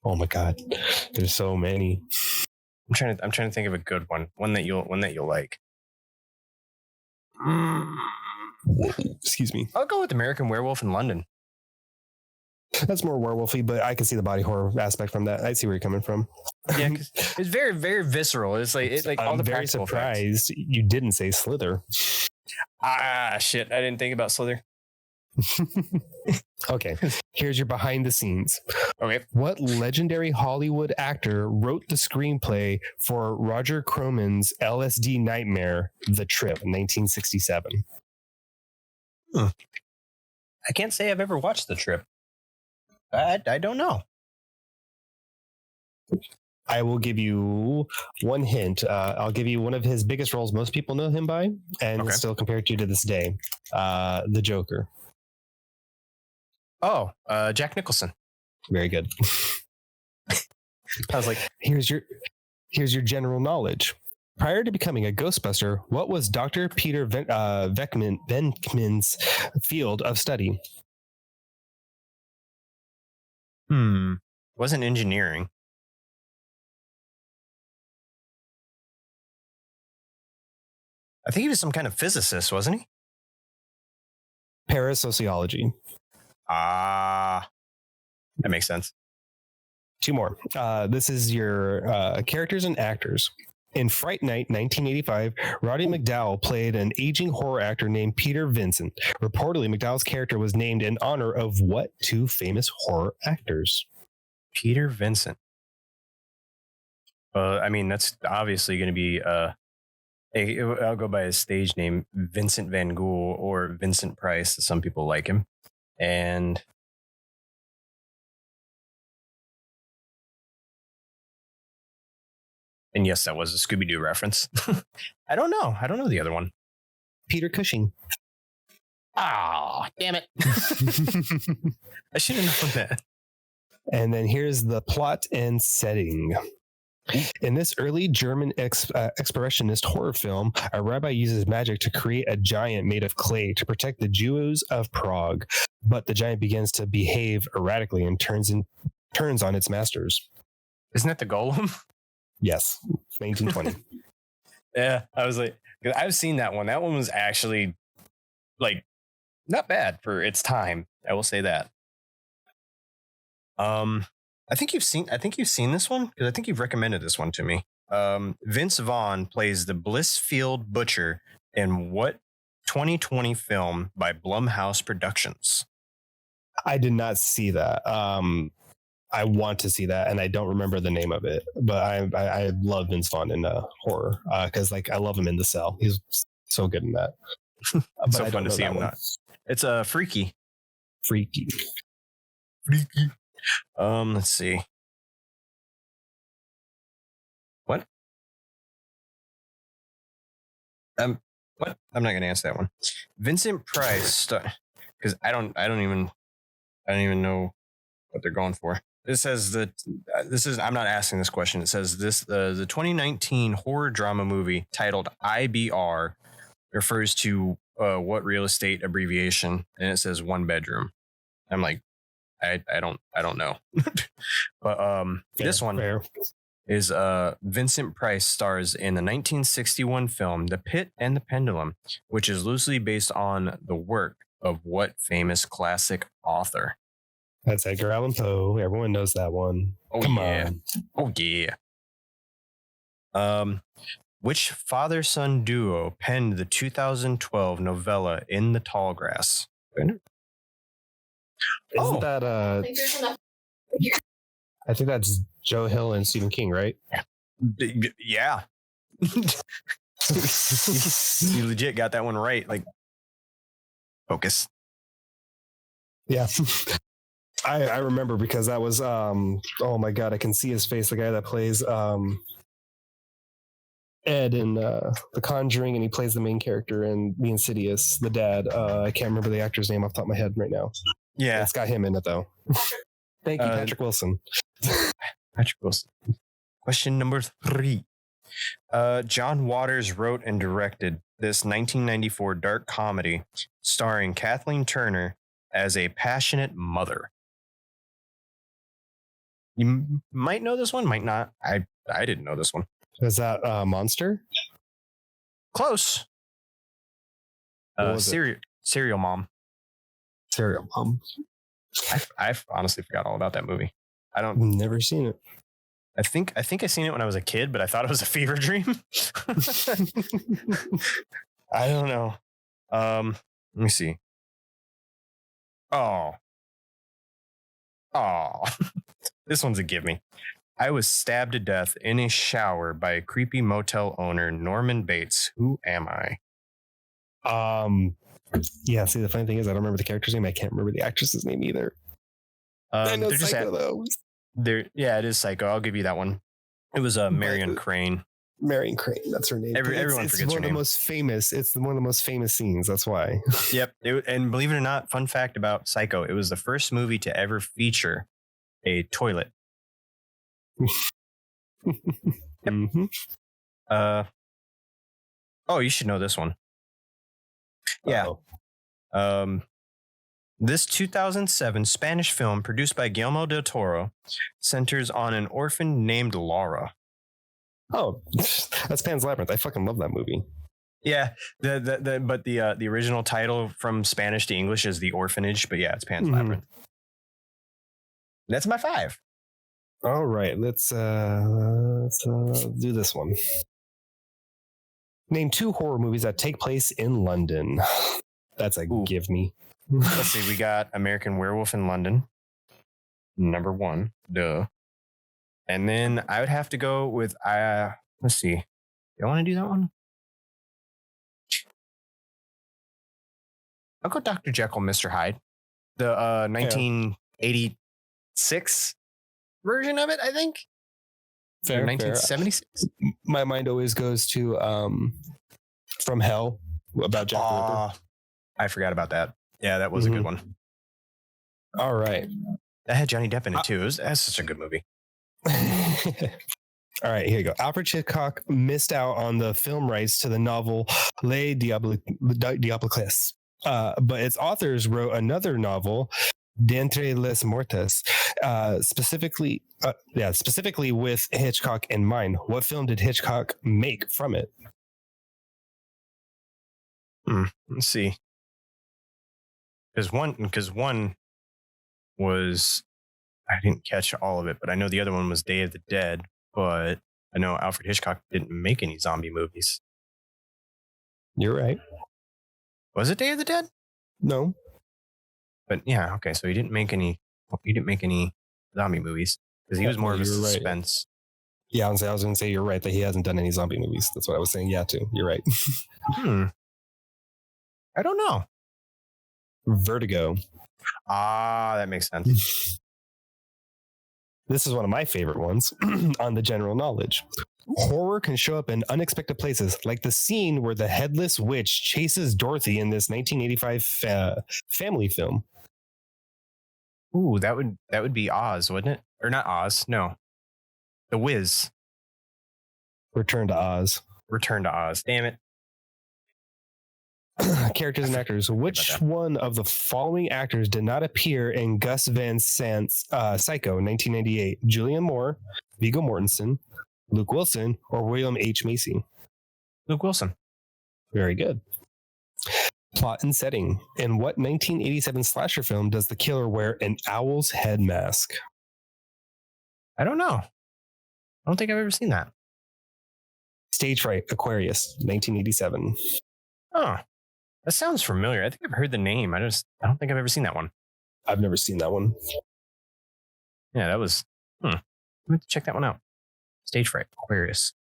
Oh my god. There's so many. I'm trying to think of a good one. One that you'll like. Excuse me. I'll go with American Werewolf in London. That's more werewolfy, but I can see the body horror aspect from that. I see where you're coming from. Yeah, it's very, very visceral. It's like all the very surprised you didn't say Slither. Shit! I didn't think about Slither. Okay, here's your behind the scenes. Okay, what legendary Hollywood actor wrote the screenplay for Roger Corman's LSD Nightmare: The Trip, 1967? I can't say I've ever watched The Trip. I don't know. I will give you one hint. I'll give you one of his biggest roles most people know him by, and still compared to this day. The Joker. Oh, Jack Nicholson. Very good. I was like, here's your general knowledge. Prior to becoming a Ghostbuster, what was Dr. Peter Venkman's field of study? Wasn't engineering. I think he was some kind of physicist, wasn't he? Parasociology. That makes sense. 2 more. This is your characters and actors. In Fright Night 1985, Roddy McDowall played an aging horror actor named Peter Vincent. Reportedly, McDowall's character was named in honor of what 2 famous horror actors? Peter Vincent. I mean, that's obviously going to be I'll go by his stage name, Vincent Van Gogh, or Vincent Price. Some people like him. And yes, that was a Scooby-Doo reference. I don't know the other one. Peter Cushing. Damn it. I should have known that. And then here's the plot and setting. In this early German expressionist horror film, a rabbi uses magic to create a giant made of clay to protect the Jews of Prague. But the giant begins to behave erratically and turns on its masters. Isn't that the Golem? Yes, 1920. Yeah, I was like, I've seen that one. That one was actually like not bad for its time. I will say that. I think you've seen this one because I think you've recommended this one to me. Vince Vaughn plays the Blissfield Butcher in what 2020 film by Blumhouse Productions? I did not see that. I want to see that, and I don't remember the name of it. But I love Vince Vaughn in horror because I love him in The Cell. He's so good in that. So fun to see him. It's a freaky. Let's see. What? What? I'm not going to answer that one. Vincent Price, because I don't even know what they're going for. It says that I'm not asking this question. It says the 2019 horror drama movie titled IBR refers to what real estate abbreviation? And it says one bedroom. I'm like, I don't know. But this one is Vincent Price stars in the 1961 film The Pit and the Pendulum, which is loosely based on the work of what famous classic author? That's Edgar Allan Poe. Everyone knows that one. Oh, Come yeah. on. Oh yeah. Which father-son duo penned the 2012 novella In the Tall Grass? Isn't that I think that's Joe Hill and Stephen King, right? Yeah. You legit got that one right. Like, focus. Yeah. I remember because that was oh my god, I can see his face, the guy that plays Ed in The Conjuring, and he plays the main character in The Insidious, the dad. I can't remember the actor's name off the top of my head right now. Yeah. It's got him in it though. Thank you, Patrick Wilson. Patrick Wilson. Question number 3. John Waters wrote and directed this 1994 dark comedy starring Kathleen Turner as a passionate mother. You might know this one, might not. I didn't know this one. Is that Monster? Close. Serial Mom. Serial Mom. I've honestly forgot all about that movie. Never seen it. I think I seen it when I was a kid, but I thought it was a fever dream. I don't know. Let me see. Oh. This one's a give me. I was stabbed to death in a shower by a creepy motel owner, Norman Bates. Who am I? Yeah, see, the funny thing is I don't remember the character's name. I can't remember the actress's name either. I know Psycho, though. Yeah, it is Psycho. I'll give you that one. It was Marion Crane. Marion Crane, that's her name. Everyone forgets her name. It's one of the most famous scenes. That's why. Yep. And believe it or not, fun fact about Psycho, it was the first movie to ever feature a toilet. Yep. Mm-hmm. You should know this one. Yeah. This 2007 Spanish film produced by Guillermo del Toro centers on an orphan named Laura. Oh, that's Pan's Labyrinth. I fucking love that movie. Yeah, but the original title from Spanish to English is The Orphanage, but yeah, it's Pan's Labyrinth. That's my 5. All right, let's do this one. Name 2 horror movies that take place in London. That's a give me. Let's see, we got American Werewolf in London, number 1, duh. And then I would have to go with let's see. Do I want to do that one? I'll go Dr. Jekyll, Mr. Hyde. The 1986 version of it, I think. Fair, 1976. My mind always goes to From Hell about Jack the Ripper. I forgot about that. Yeah, that was a good one. All right. That had Johnny Depp in it too. That's such a good movie. All right, here you go. Alfred Hitchcock missed out on the film rights to the novel Les Diabolicles, but its authors wrote another novel, D'entre les mortes, specifically with Hitchcock in mind. What film did Hitchcock make from it? Let's see. Because one was, I didn't catch all of it, but I know the other one was Day of the Dead. But I know Alfred Hitchcock didn't make any zombie movies. You're right. Was it Day of the Dead? No. But yeah, okay. So he didn't make any zombie movies because he was more of a suspense. Right. Yeah, I was going to say you're right that he hasn't done any zombie movies. That's what I was saying. Yeah, too. You're right. I don't know. Vertigo. That makes sense. This is one of my favorite ones on the general knowledge. Horror can show up in unexpected places, like the scene where the headless witch chases Dorothy in this 1985 family film. Ooh, that would be Oz, wouldn't it? Or not Oz? No, The Wiz. Return to Oz. Return to Oz. Damn it. Characters and actors. Which one of the following actors did not appear in Gus Van Sant's Psycho 1998? Julianne Moore, Viggo Mortensen, Luke Wilson, or William H. Macy? Luke Wilson. Very good. Plot and setting. In what 1987 slasher film does the killer wear an owl's head mask? I don't know. I don't think I've ever seen that. Stage Fright, Aquarius, 1987. Oh, that sounds familiar. I think I've heard the name. I don't think I've ever seen that one. I've never seen that one. Yeah, that was. I'm going to check that one out. Stage Fright, Aquarius.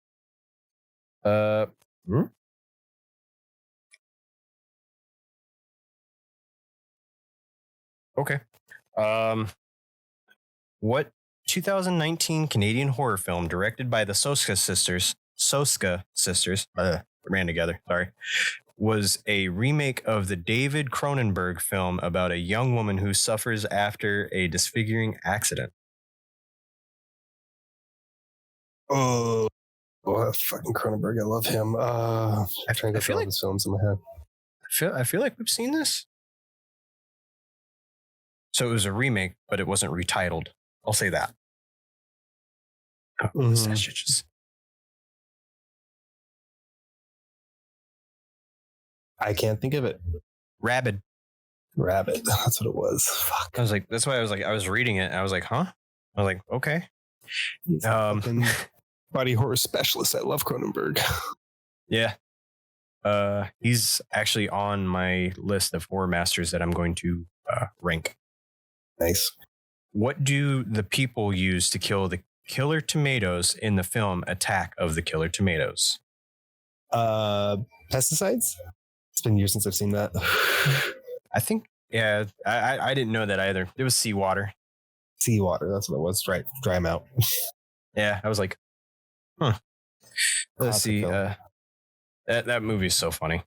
Okay. What 2019 Canadian horror film directed by the Soska sisters, ran together, sorry, was a remake of the David Cronenberg film about a young woman who suffers after a disfiguring accident? Oh, fucking Cronenberg. I love him. I'm trying to feel like his films in my head. I feel like we've seen this. So it was a remake, but it wasn't retitled. I'll say that. I can't think of it. Rabid. That's what it was. Fuck. I was like, that's why I was reading it. And I was like, huh? I was like, okay. He's body horror specialist. I love Cronenberg. Yeah. He's actually on my list of horror masters that I'm going to rank. Nice. What do the people use to kill the killer tomatoes in the film Attack of the Killer Tomatoes? Pesticides? It's been years since I've seen that. I think, yeah, I didn't know that either. It was seawater. Seawater, that's what it was. Dry them out. Yeah, I was like, huh. Let's see. That movie is so funny.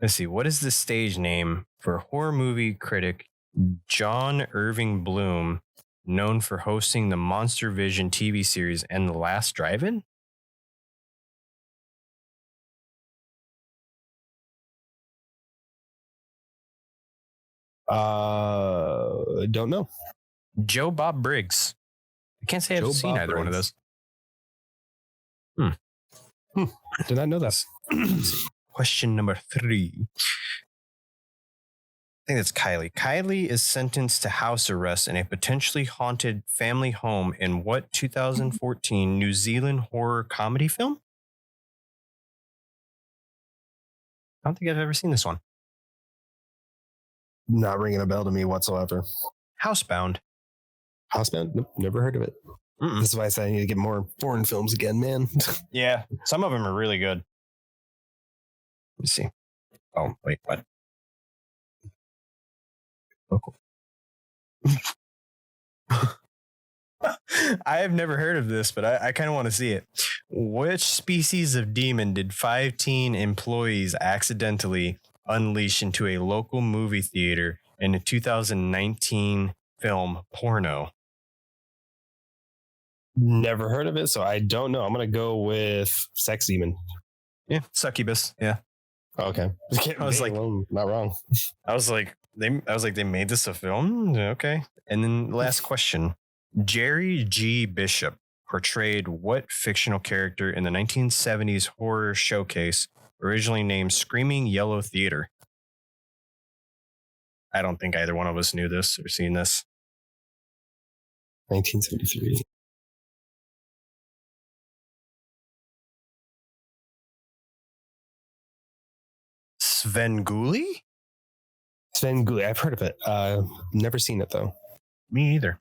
Let's see. What is the stage name for horror movie critic John Irving Bloom, known for hosting the Monster Vision TV series and The Last Drive-In? Don't know. Joe Bob Briggs. I can't say I've seen either one of those. Did not know that. Question number 3. I think that's Kylie. Kylie is sentenced to house arrest in a potentially haunted family home in what 2014 New Zealand horror comedy film? I don't think I've ever seen this one. Not ringing a bell to me whatsoever. Housebound. Housebound? Nope, never heard of it. This is why I said I need to get more foreign films again, man. Yeah, some of them are really good. Let me see. Oh, wait, what? Local. I have never heard of this, but I kind of want to see it. Which species of demon did 5 teen employees accidentally unleash into a local movie theater in a 2019 film Porno? Never heard of it, so I don't know. I'm gonna go with sex demon. Yeah, succubus. Yeah. Okay. I was like, not wrong. I was like, they made this a film. Okay. And then last question: Jerry G. Bishop portrayed what fictional character in the 1970s horror showcase, originally named Screaming Yellow Theater? I don't think either one of us knew this or seen this. 1973. Svengoolie? Svengoolie. I've heard of it. Never seen it though. Me either.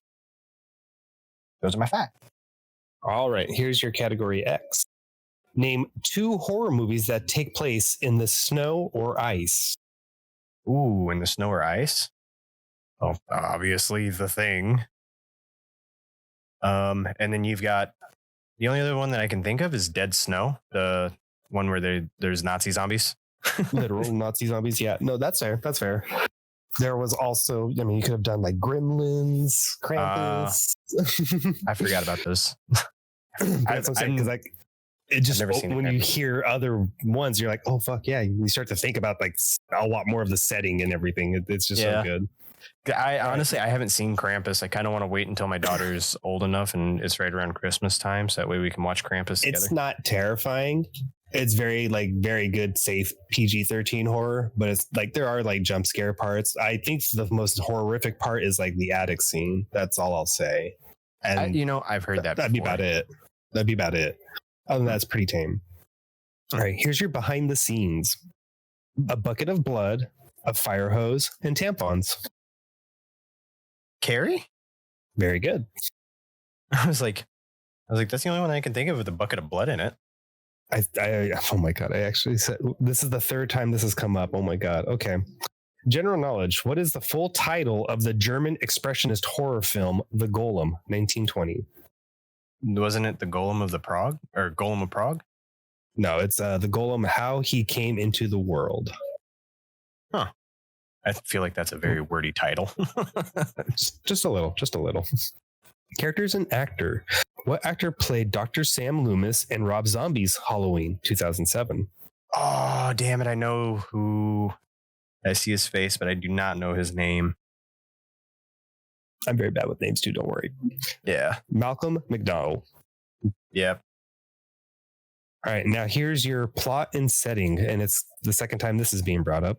Those are my facts. All right. Here's your category X. Name 2 horror movies that take place in the snow or ice. Ooh, in the snow or ice? Oh, obviously The Thing. And then you've got The only other one that I can think of is Dead Snow, the one where there's Nazi zombies. Literal Nazi zombies. Yeah, no, that's fair. That's fair. There was also, I mean, you could have done like Gremlins, Krampus. I forgot about those. That's what I'm saying, because like it just when you hear other ones, you're like, oh fuck yeah! You start to think about like a lot more of the setting and everything. It's just so good. I honestly I haven't seen Krampus. I kind of want to wait until my daughter's old enough and it's right around Christmas time, so that way we can watch Krampus together. It's not terrifying. It's very good, safe PG-13 horror, but it's like there are like jump scare parts. I think the most horrific part is like the attic scene. That's all I'll say. And I've heard that. That'd be about it. Other than that, it's pretty tame. All right, here's your behind the scenes: a bucket of blood, a fire hose, and tampons. Carrie? Very good. I was like, that's the only one I can think of with a bucket of blood in it. Oh my God. I actually said, this is the third time this has come up. Oh my God. Okay. General knowledge. What is the full title of the German expressionist horror film, The Golem, 1920? Wasn't it The Golem of Prague? No, it's The Golem, How He Came into the World. Huh. I feel like that's a very wordy title. just a little. Characters and actor. What actor played Dr. Sam Loomis in Rob Zombie's Halloween 2007? Oh, damn it. I know who. I see his face, but I do not know his name. I'm very bad with names too, don't worry. Yeah. Malcolm McDowell. Yep. All right, now here's your plot and setting, and it's the second time this is being brought up.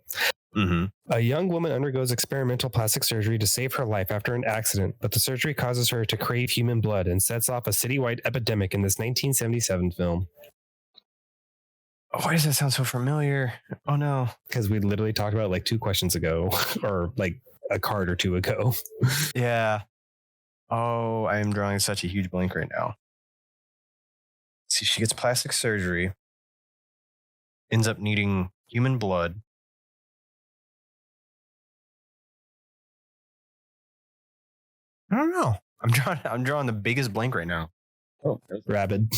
Mm-hmm. A young woman undergoes experimental plastic surgery to save her life after an accident, but the surgery causes her to crave human blood and sets off a citywide epidemic in this 1977 film. Oh, why does that sound so familiar? Oh, no. Because we literally talked about it like 2 questions ago, or like a card or 2 ago. Yeah. Oh, I am drawing such a huge blank right now. See, she gets plastic surgery, ends up needing human blood. I don't know. I'm drawing the biggest blank right now. Oh, Rabid.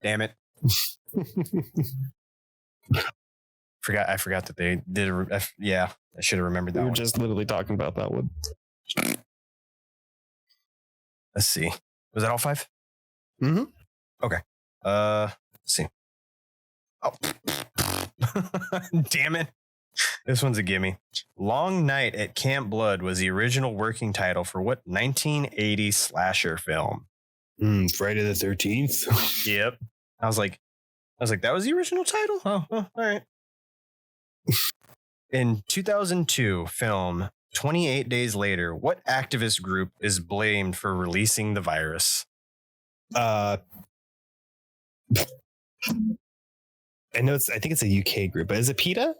Damn it. I forgot that they did I should have remembered that one. We were just literally talking about that one. Let's see. Was that all 5? Mm-hmm. Okay. Let's see. Oh. Damn it. This one's a gimme. Long Night at Camp Blood was the original working title for what 1980 slasher film? Friday the 13th. Yep. I was like, that was the original title? Oh, all right. In 2002 film, 28 Days Later, what activist group is blamed for releasing the virus? I think it's a UK group, but is it PETA?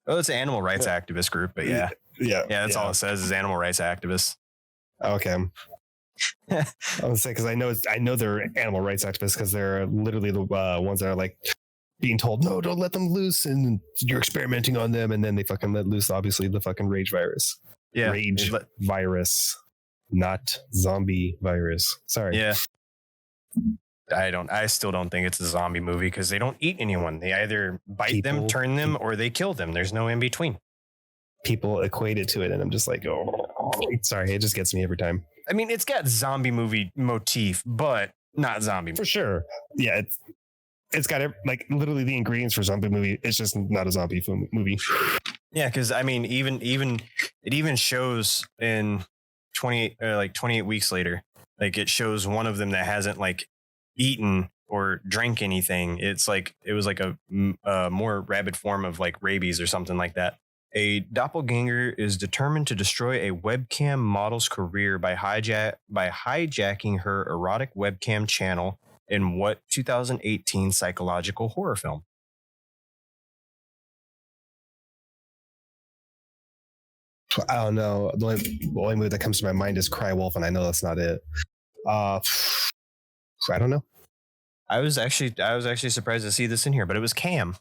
Oh, it's an animal rights activist group, but yeah. That's all it says is animal rights activists. Okay. I was saying, because I know they're animal rights activists because they're literally the ones that are like being told, no, don't let them loose, and you're experimenting on them, and then they fucking let loose, obviously, the fucking rage virus. Yeah, rage virus, not zombie virus. Sorry. Yeah. I still don't think it's a zombie movie because they don't eat anyone. They either bite them, turn them, or they kill them. There's no in between. People equate it to it, and I'm just like, oh, sorry. It just gets me every time. I mean, it's got zombie movie motif, but not zombie movie. For sure. Yeah, it's got like literally the ingredients for zombie movie. It's just not a zombie film movie. Yeah, because I mean, even shows in 28 weeks later, like it shows one of them that hasn't like eaten or drank anything. It's like it was like a more rabid form of like rabies or something like that. A doppelganger is determined to destroy a webcam model's career by hijacking her erotic webcam channel in what 2018 psychological horror film? I don't know. The only movie that comes to my mind is Cry Wolf, and I know that's not it. I don't know. I was actually surprised to see this in here, but it was Cam.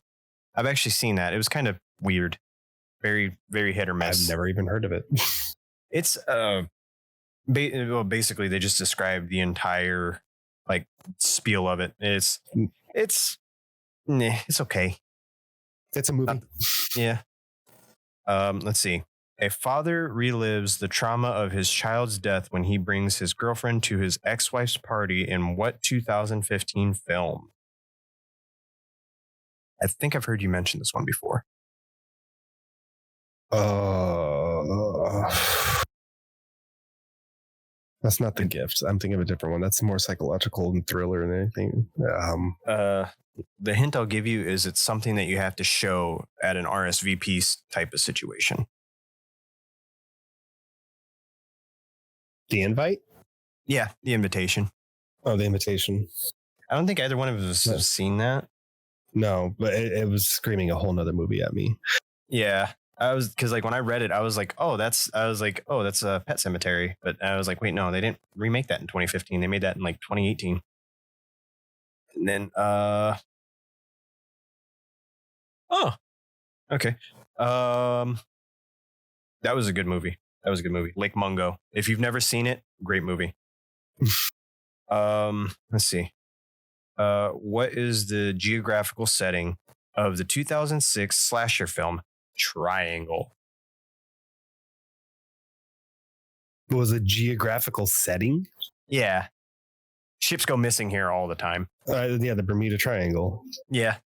I've actually seen that. It was kind of weird. Very, very hit or miss. I've never even heard of it. It's basically they just described the entire like spiel of it. It's okay. It's a movie. Yeah. Let's see. A father relives the trauma of his child's death when he brings his girlfriend to his ex-wife's party in what 2015 film? I think I've heard you mention this one before. That's not The Gift. I'm thinking of a different one. That's more psychological and thriller than anything. The hint I'll give you is it's something that you have to show at an RSVP type of situation. The Invite? Yeah, The Invitation. Oh, The Invitation. I don't think either one of us have seen that. No, but it was screaming a whole nother movie at me. Yeah, because like when I read it, I was like, that's a Pet Cemetery. But I was like, wait, no, they didn't remake that in 2015. They made that in like 2018. And then, okay. That was a good movie. Lake Mungo. If you've never seen it, great movie. Let's see. What is the geographical setting of the 2006 slasher film Triangle? What was a geographical setting? Yeah. Ships go missing here all the time. Yeah, the Bermuda Triangle. Yeah.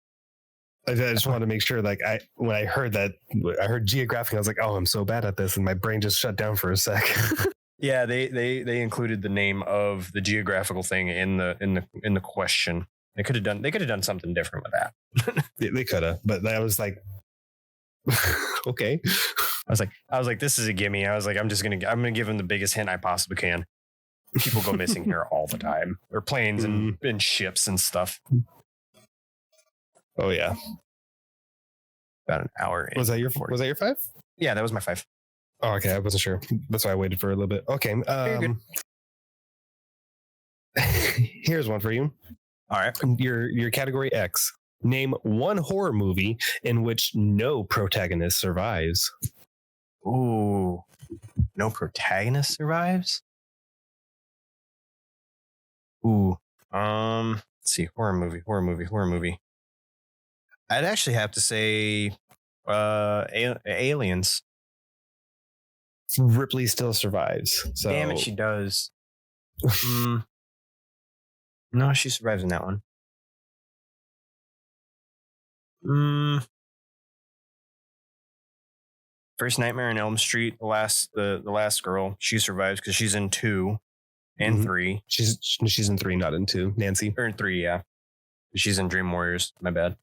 I just wanted to make sure, like, when I heard geographic, I was like, oh, I'm so bad at this, and my brain just shut down for a sec. Yeah, they included the name of the geographical thing in the question. They could have done something different with that. They could have, but I was like, okay. I was like, this is a gimme. I was like, I'm gonna give him the biggest hint I possibly can. People go missing here all the time. Or planes and ships and stuff. Oh yeah. About an hour. Was that your 5? Yeah, that was my 5. Oh, okay. I wasn't sure. That's why I waited for a little bit. Okay. Here's one for you. All right. Your category X. Name one horror movie in which no protagonist survives. Ooh. No protagonist survives? Ooh. Let's see. Horror movie. I'd actually have to say Aliens. Ripley still survives. So. Damn it, she does. No, she survives in that one. First Nightmare on Elm Street, the last girl, she survives because she's in 2 and 3. She's in 3, not in 2. Nancy. Or in 3, yeah. She's in Dream Warriors. My bad.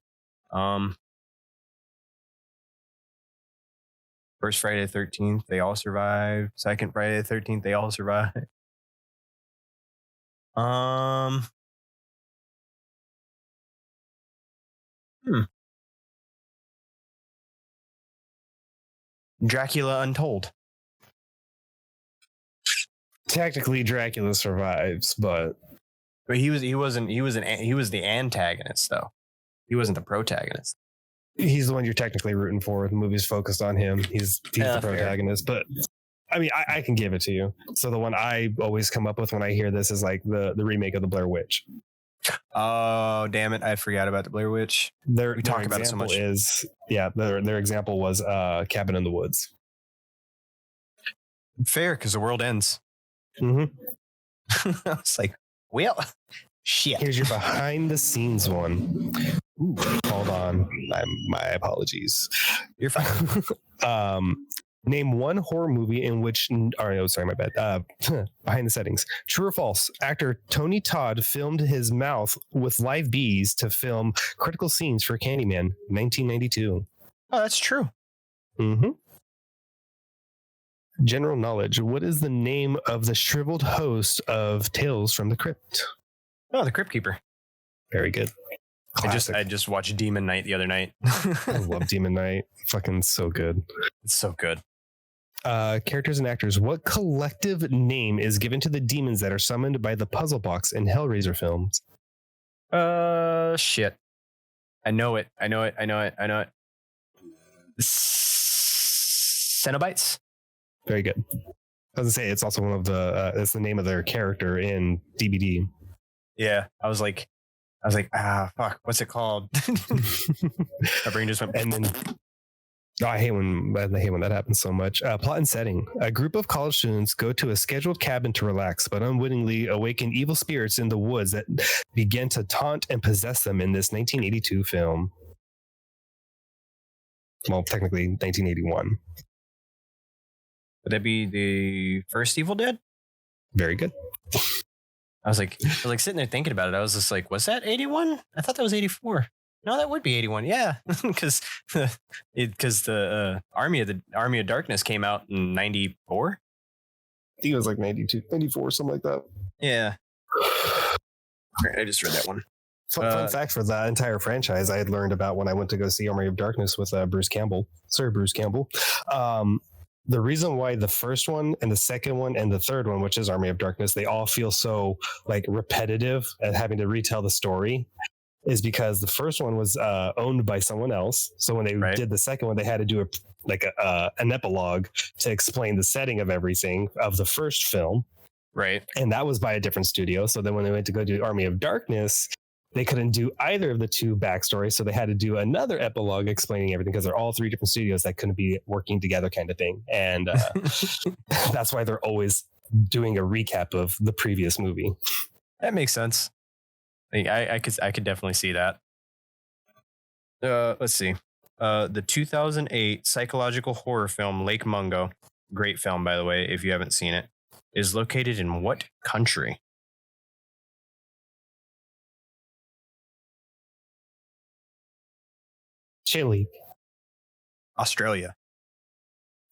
First Friday the 13th, they all survive. Second Friday the 13th, they all survive. Dracula Untold. Technically, Dracula survives, but he was the antagonist though. He wasn't the protagonist. He's the one you're technically rooting for. The movie's focused on him. He's the protagonist. Fair. But I mean, I can give it to you. So the one I always come up with when I hear this is like the remake of the Blair Witch. Oh, damn it. I forgot about the Blair Witch. We talk about it so much. Their example was Cabin in the Woods. Fair, because the world ends. Mm-hmm. I was like, well, shit. Here's your behind the scenes one. Ooh, hold on. My apologies. You're fine. Name one horror movie in which... sorry, my bad. Behind the settings. True or false? Actor Tony Todd filmed his mouth with live bees to film critical scenes for Candyman, 1992. Oh, that's true. Mm-hmm. General knowledge. What is the name of the shriveled host of Tales from the Crypt? Oh, the Crypt Keeper. Very good. Classic. I just watched Demon Knight the other night. I love Demon Knight. Fucking so good. It's so good. Characters and actors. What collective name is given to the demons that are summoned by the puzzle box in Hellraiser films? Shit. I know it. Cenobites? Very good. I was gonna say it's also one of the it's the name of their character in DBD. Yeah, I was like, fuck, what's it called? My brain just went. And then I hate when that happens so much. Plot and setting: a group of college students go to a scheduled cabin to relax, but unwittingly awaken evil spirits in the woods that begin to taunt and possess them in this 1982 film. Well, technically 1981. Would that be the first Evil Dead? Very good. I was like sitting there thinking about it. I was just like, was that 81? I thought that was 84. No, that would be 81. Yeah, because the Army of Darkness came out in 94. I think it was like 92, 94, something like that. Yeah. I just read that one. Fun fact for the entire franchise, I had learned about when I went to go see Army of Darkness with Bruce Campbell. Sir Bruce Campbell. The reason why the first one and the second one and the third one, which is Army of Darkness, they all feel so like repetitive at having to retell the story, is because the first one was owned by someone else. So when they did the second one, they had to do an epilogue to explain the setting of everything of the first film. Right. And that was by a different studio. So then when they went to go do Army of Darkness, they couldn't do either of the two backstories. So they had to do another epilogue explaining everything because they're all three different studios that couldn't be working together kind of thing. And that's why they're always doing a recap of the previous movie. That makes sense. I could definitely see that. Let's see. The 2008 psychological horror film Lake Mungo, great film, by the way, if you haven't seen it, is located in what country? Chile. Australia.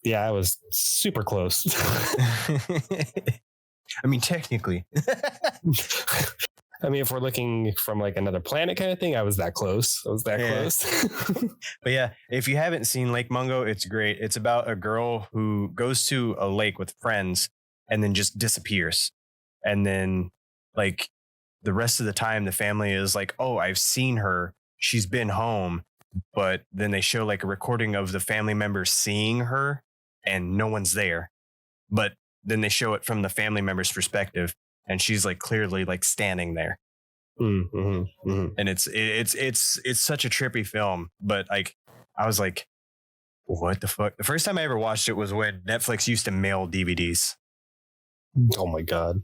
Yeah, I was super close. I mean, technically. I mean, if we're looking from like another planet kind of thing, I was that close. Close. But yeah, if you haven't seen Lake Mungo, it's great. It's about a girl who goes to a lake with friends and then just disappears. And then like the rest of the time, the family is like, oh, I've seen her. She's been home. But then they show like a recording of the family members seeing her and no one's there. But then they show it from the family member's perspective. And she's like clearly like standing there. Mm-hmm, mm-hmm. And it's such a trippy film. But like, I was like, what the fuck? The first time I ever watched it was when Netflix used to mail DVDs. Oh my God.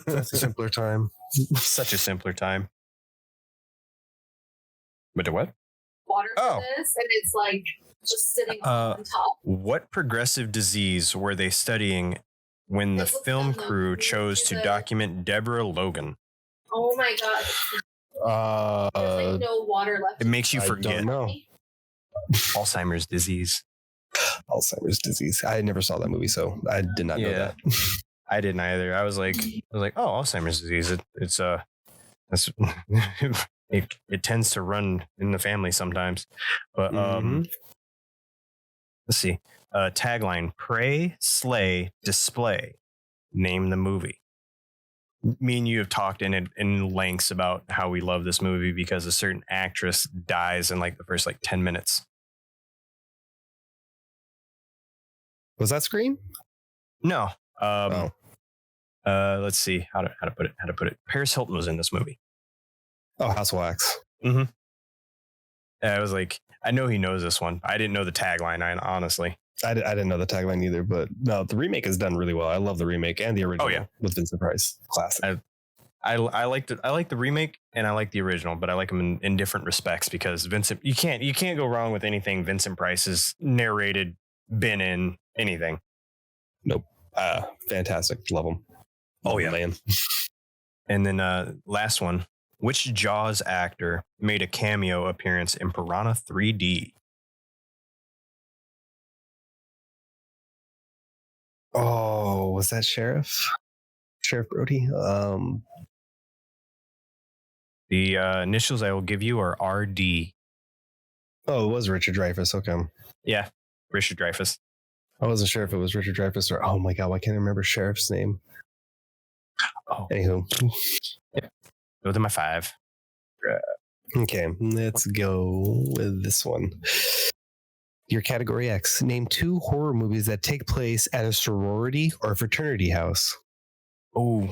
That's a simpler time. Such a simpler time. But the what? Water for this, and it's like just sitting on top. What progressive disease were they studying when the film crew chose to document Deborah Logan? Oh my God. There's like no water left. It makes you forget. No. Alzheimer's disease. Alzheimer's disease. I never saw that movie, so I did not know that. I didn't either. I was like, oh, Alzheimer's disease. It tends to run in the family sometimes. But let's see. Tagline: Pray, slay, display. Name the movie. Me and you have talked in lengths about how we love this movie because a certain actress dies in like the first like 10 minutes. Was that Scream? No. Let's see how to put it. Paris Hilton was in this movie. Oh, House of Wax. Mm-hmm. I was like, I know he knows this one. I didn't know the tagline. Honestly, I didn't know the tagline either. But no, the remake is done really well. I love the remake and the original. Oh yeah, with Vincent Price, classic. I liked it. I like the remake and I like the original, but I like them in different respects because Vincent. You can't go wrong with anything Vincent Price has narrated, been in anything. Nope. Fantastic. Love him. Oh yeah, man. And then last one. Which Jaws actor made a cameo appearance in Piranha 3D? Oh, was that Sheriff Brody? The initials I will give you are RD. Oh, it was Richard Dreyfuss. Okay. Yeah, Richard Dreyfuss. I wasn't sure if it was Richard Dreyfuss or, oh my God, why can't I remember Sheriff's name? Oh. Anywho. Yeah. Those are my 5. Okay, let's go with this one. Your category X. Name 2 horror movies that take place at a sorority or fraternity house. Oh,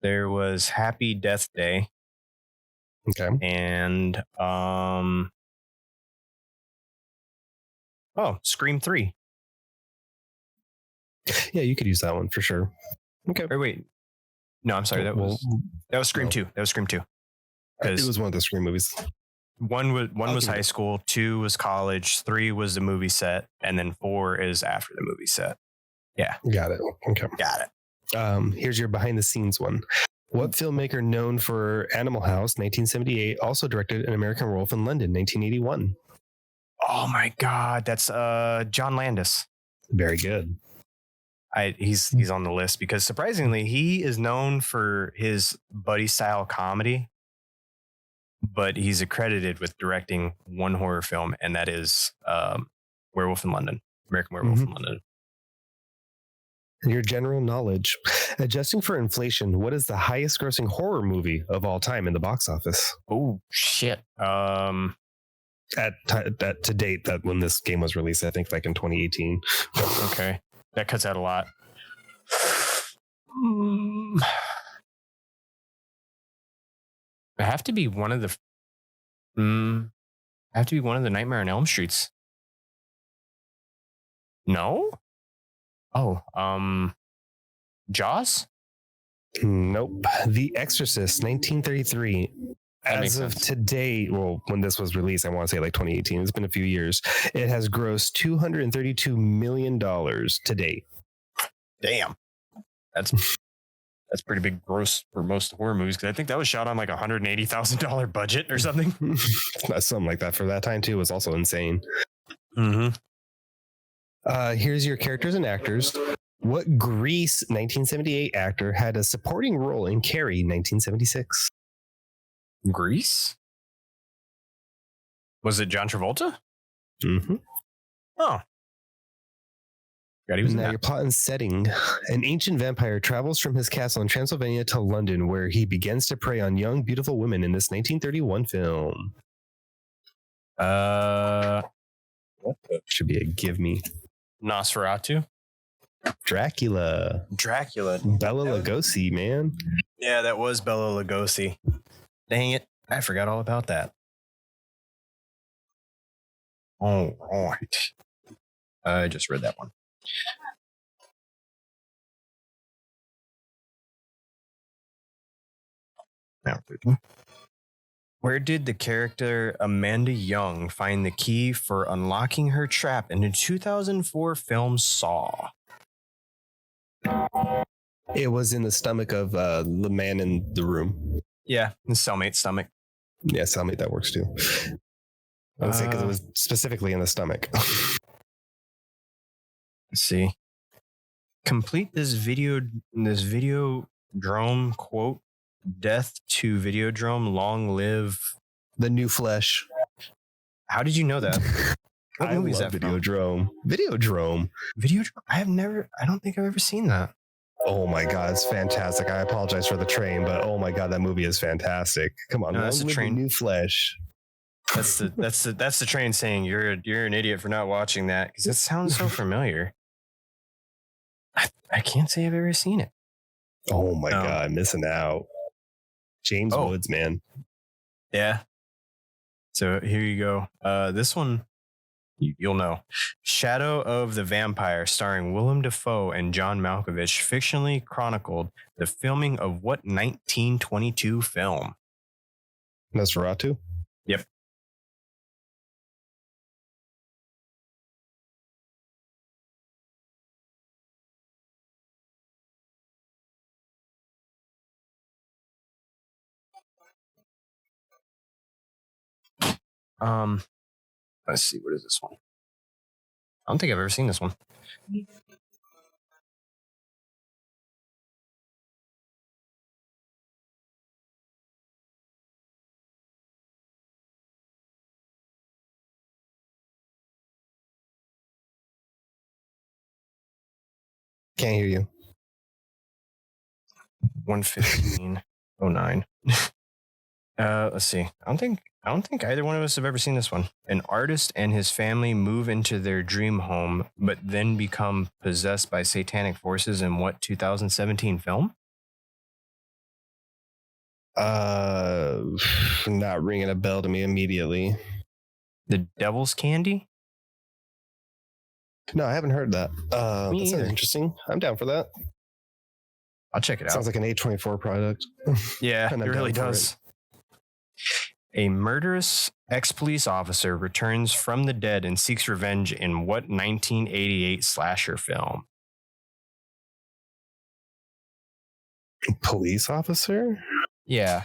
There was Happy Death Day. Okay. And Scream 3. Yeah, you could use that one for sure. Okay. Or wait. No, I'm sorry. That was Scream 2. That was Scream 2. It was one of the Scream movies. One was high school, 2 was college, 3 was the movie set, and then 4 is after the movie set. Yeah. Got it. Okay. Got it. Here's your behind the scenes one. What filmmaker known for Animal House 1978 also directed An American Werewolf in London 1981? Oh my God, that's John Landis. Very good. He's on the list because surprisingly he is known for his buddy style comedy, but he's accredited with directing one horror film, and that is Werewolf in London, American Werewolf in London. Your general knowledge. Adjusting for inflation, what is the highest grossing horror movie of all time in the box office? Oh shit. To date, that when this game was released, I think like in 2018. Okay. That cuts out a lot. It have to be one of the Nightmare on Elm Streets. No? Oh, Jaws? Nope. The Exorcist, 1933. As of today, well, when this was released, I want to say like 2018. It's been a few years. It has grossed $232 million to date. Damn. That's pretty big gross for most horror movies, because I think that was shot on like $180,000 budget or something. Something like that for that time too was also insane. Mm-hmm. Here's your characters and actors. What Grease 1978 actor had a supporting role in Carrie 1976? Grease? Was it John Travolta? Mm-hmm. Oh. God, he was now your plot and setting. An ancient vampire travels from his castle in Transylvania to London, where he begins to prey on young, beautiful women in this 1931 film. What should be a give me. Nosferatu? Dracula. Bela Lugosi, man. Yeah, that was Bela Lugosi. Dang it. I forgot all about that. All right. I just read that one. Now, where did the character Amanda Young find the key for unlocking her trap in the 2004 film Saw? It was in the stomach of the man in the room. Yeah, the cellmate's stomach. Yeah, cellmate, that works too. I would say because it was specifically in the stomach. Let's see. Complete this Videodrome quote. Death to Videodrome, long live the new flesh. How did you know that? What movie is that Videodrome. Videodrome. I don't think I've ever seen that. Oh my God, it's fantastic. I apologize for the train, but oh my God, that movie is fantastic. Come on, that's the train. New flesh. That's the train saying you're an idiot for not watching that, because it sounds so familiar. I can't say I've ever seen it. Oh my God, missing out. James Woods, man. Yeah. So here you go. This one, you'll know. Shadow of the Vampire, starring Willem Dafoe and John Malkovich, fictionally chronicled the filming of what 1922 film? Nosferatu? Yep. Let's see, what is this one? I don't think I've ever seen this one. Can't hear you. 1:15:09. Let's see. I don't think either one of us have ever seen this one. An artist and his family move into their dream home, but then become possessed by satanic forces in what 2017 film? Not ringing a bell to me immediately. The Devil's Candy? No, I haven't heard that. That sounds interesting. I'm down for that. I'll check it out. Sounds like an A24 product. Yeah, it really does. A murderous ex-police officer returns from the dead and seeks revenge in what 1988 slasher film? Police officer? Yeah.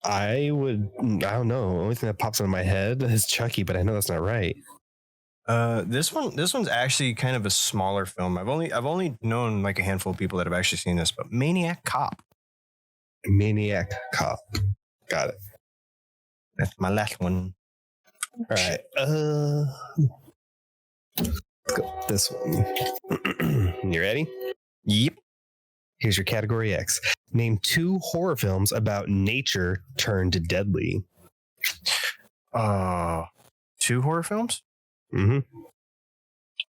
I don't know. The only thing that pops into my head is Chucky, but I know that's not right. This one's actually kind of a smaller film. I've only known like a handful of people that have actually seen this, but Maniac Cop. Maniac Cop. Got it. That's my last one. All right. Let's go with this one. You ready? Yep. Here's your category X. Name 2 horror films about nature turned deadly. 2 horror films? Mm-hmm.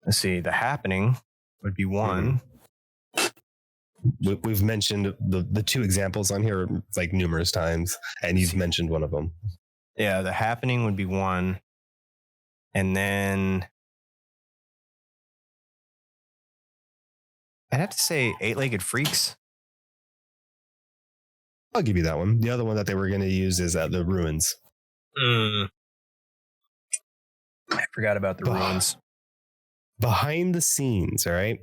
Let's see. The Happening would be one. We've mentioned the 2 examples on here like numerous times, and you've mentioned one of them. Yeah, The Happening would be one. And then I'd have to say Eight-Legged Freaks. I'll give you that one. The other one that they were going to use is The Ruins. I forgot about The Ruins. Behind the scenes, all right?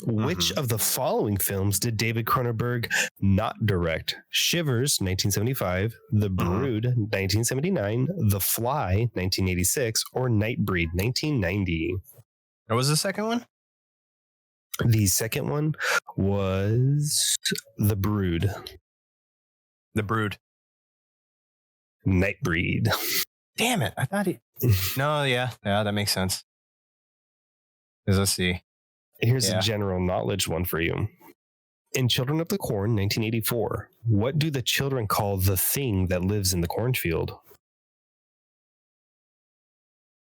Which of the following films did David Cronenberg not direct? Shivers, 1975, The Brood, 1979, The Fly, 1986, or Nightbreed, 1990? What was the second one? The second one was The Brood. The Brood. Nightbreed. Damn it. I thought he... No, yeah, that makes sense. Let's see. Here's a general knowledge one for you. In Children of the Corn, 1984, what do the children call the thing that lives in the cornfield?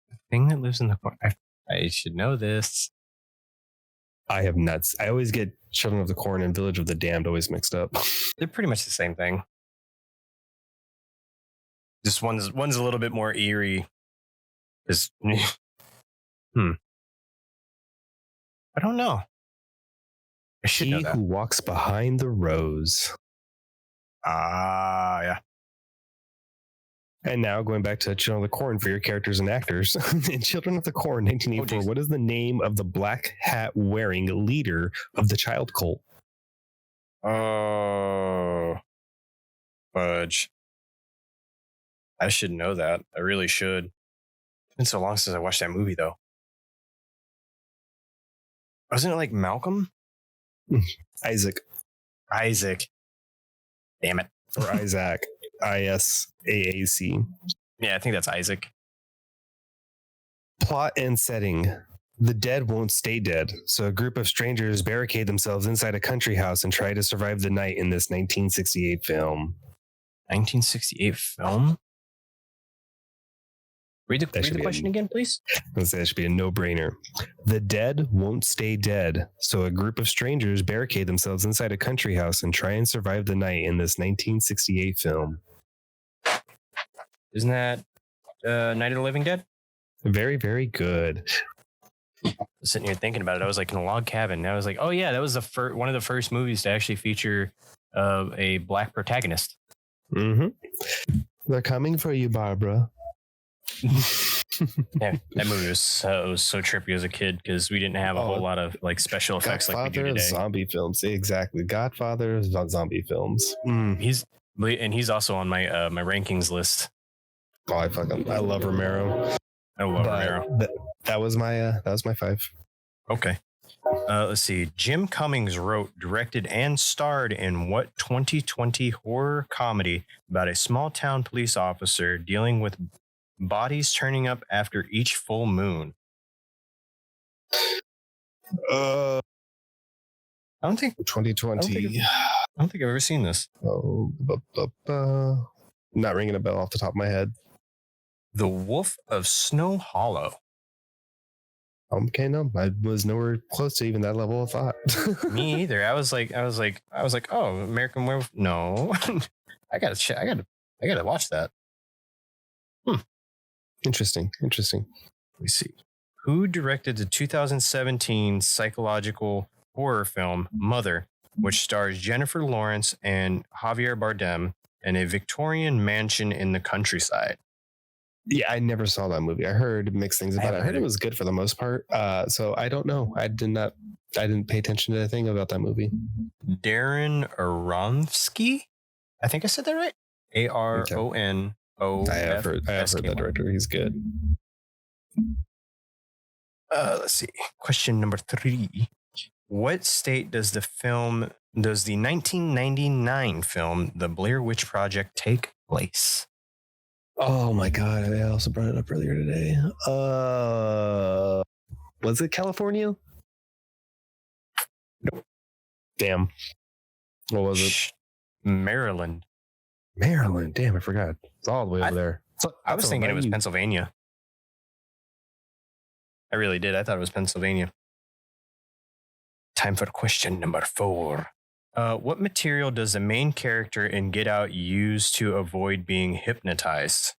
The thing that lives in the corn... I should know this. I have nuts. I always get Children of the Corn and Village of the Damned always mixed up. They're pretty much the same thing. Just one's a little bit more eerie. Just I don't know. I should know that. He Who Walks Behind the Rose. Yeah. And now going back to Children of the Corn for your characters and actors. In Children of the Corn, 1984, what is the name of the black hat wearing leader of the child cult? Oh, fudge. I should know that. I really should. It's been so long since I watched that movie, though. Wasn't it like Malcolm? Isaac. Damn it. Or Isaac. ISAAC. Yeah, I think that's Isaac. Plot and setting. The dead won't stay dead, so a group of strangers barricade themselves inside a country house and try to survive the night in this 1968 film. 1968 film? Read the question again, please. That should be a no-brainer. The dead won't stay dead, so a group of strangers barricade themselves inside a country house and try and survive the night in this 1968 film. Isn't that Night of the Living Dead? Very, very good. Sitting here thinking about it, I was like in a log cabin. And I was like, oh yeah, that was one of the first movies to actually feature a black protagonist. Mm-hmm. They're coming for you, Barbara. Yeah, that movie was so trippy as a kid because we didn't have a whole lot of like special effects like we do today. Zombie films, exactly. Godfather of zombie films. He's also on my my rankings list. Oh, I love Romero. I love Romero. That was my 5. Okay. Let's see. Jim Cummings wrote, directed, and starred in what 2020 horror comedy about a small town police officer dealing with bodies turning up after each full moon? I don't think 2020. I don't think I've ever seen this. Oh, not ringing a bell off the top of my head. The Wolf of Snow Hollow. Okay, no, I was nowhere close to even that level of thought. Me either. I was like, oh, American Werewolf. No, I gotta watch that. Interesting. Let me see. Who directed the 2017 psychological horror film Mother, which stars Jennifer Lawrence and Javier Bardem in a Victorian mansion in the countryside? Yeah, I never saw that movie. I heard mixed things about it. I heard it was good for the most part. So I don't know. I didn't pay attention to anything about that movie. Darren Aronofsky? I think I said that right. Arono. I have heard that director. He's good. Let's see. Question number 3. What state does the 1999 film The Blair Witch Project take place? Oh my God. I also brought it up earlier today. Was it California? Nope. Damn. What was it? Maryland. Damn, I forgot. It's all the way over there. I was thinking it was Pennsylvania. I really did. I thought it was Pennsylvania. Time for question number 4. What material does the main character in Get Out use to avoid being hypnotized?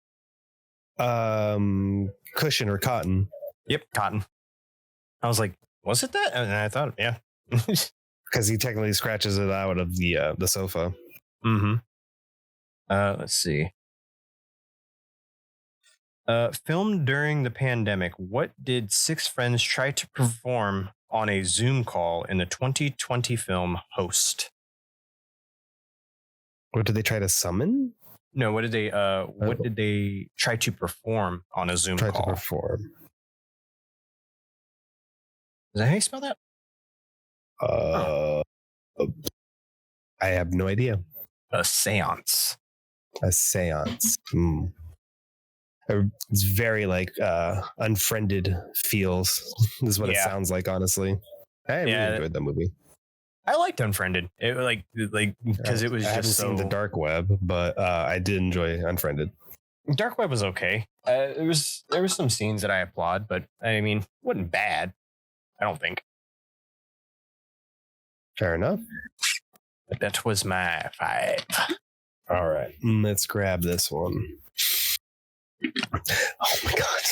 Cushion or cotton. Yep, cotton. I was like, was it that? And I thought, yeah. Because he technically scratches it out of the sofa. Mm-hmm. Let's see. Filmed during the pandemic, what did 6 friends try to perform on a Zoom call in the 2020 film Host? What did they try to summon? No, what did they try to perform on a Zoom call? To perform. Is that how you spell that? I have no idea. A seance. A seance. It's very like Unfriended feels. This is what it sounds like, honestly. I really enjoyed that movie. I liked Unfriended. It like because it was I just haven't seen the Dark Web, but I did enjoy Unfriended. Dark Web was okay. There were some scenes that I applaud, but I mean, it wasn't bad. I don't think. Fair enough. But that was my 5. All right, let's grab this one. Oh my God.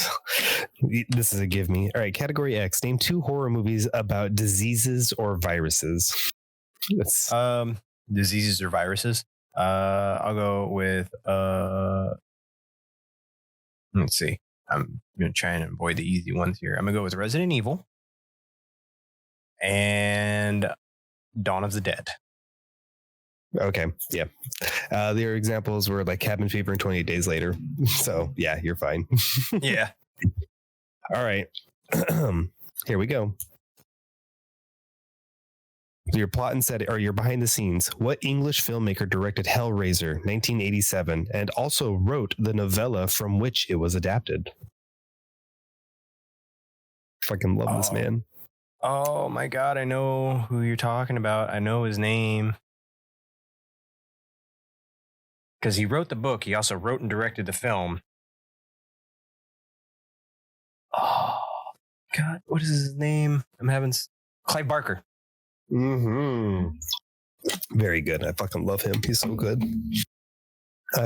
This is a give me. All right, category X. Name 2 horror movies about diseases or viruses. Diseases or viruses. I'll go with let's see. I'm gonna try and avoid the easy ones here. I'm gonna go with Resident Evil and Dawn of the Dead. Okay. Yeah. Their examples were like Cabin Fever and 28 Days Later. So yeah, you're fine. Yeah. All right. Here we go. Your plot and set, or your behind the scenes. What English filmmaker directed Hellraiser 1987 and also wrote the novella from which it was adapted? Fucking love this man. Oh my God, I know who you're talking about. I know his name. Because he wrote the book. He also wrote and directed the film. Oh, God. What is his name? I'm having... Clive Barker. Mm-hmm. Very good. I fucking love him. He's so good.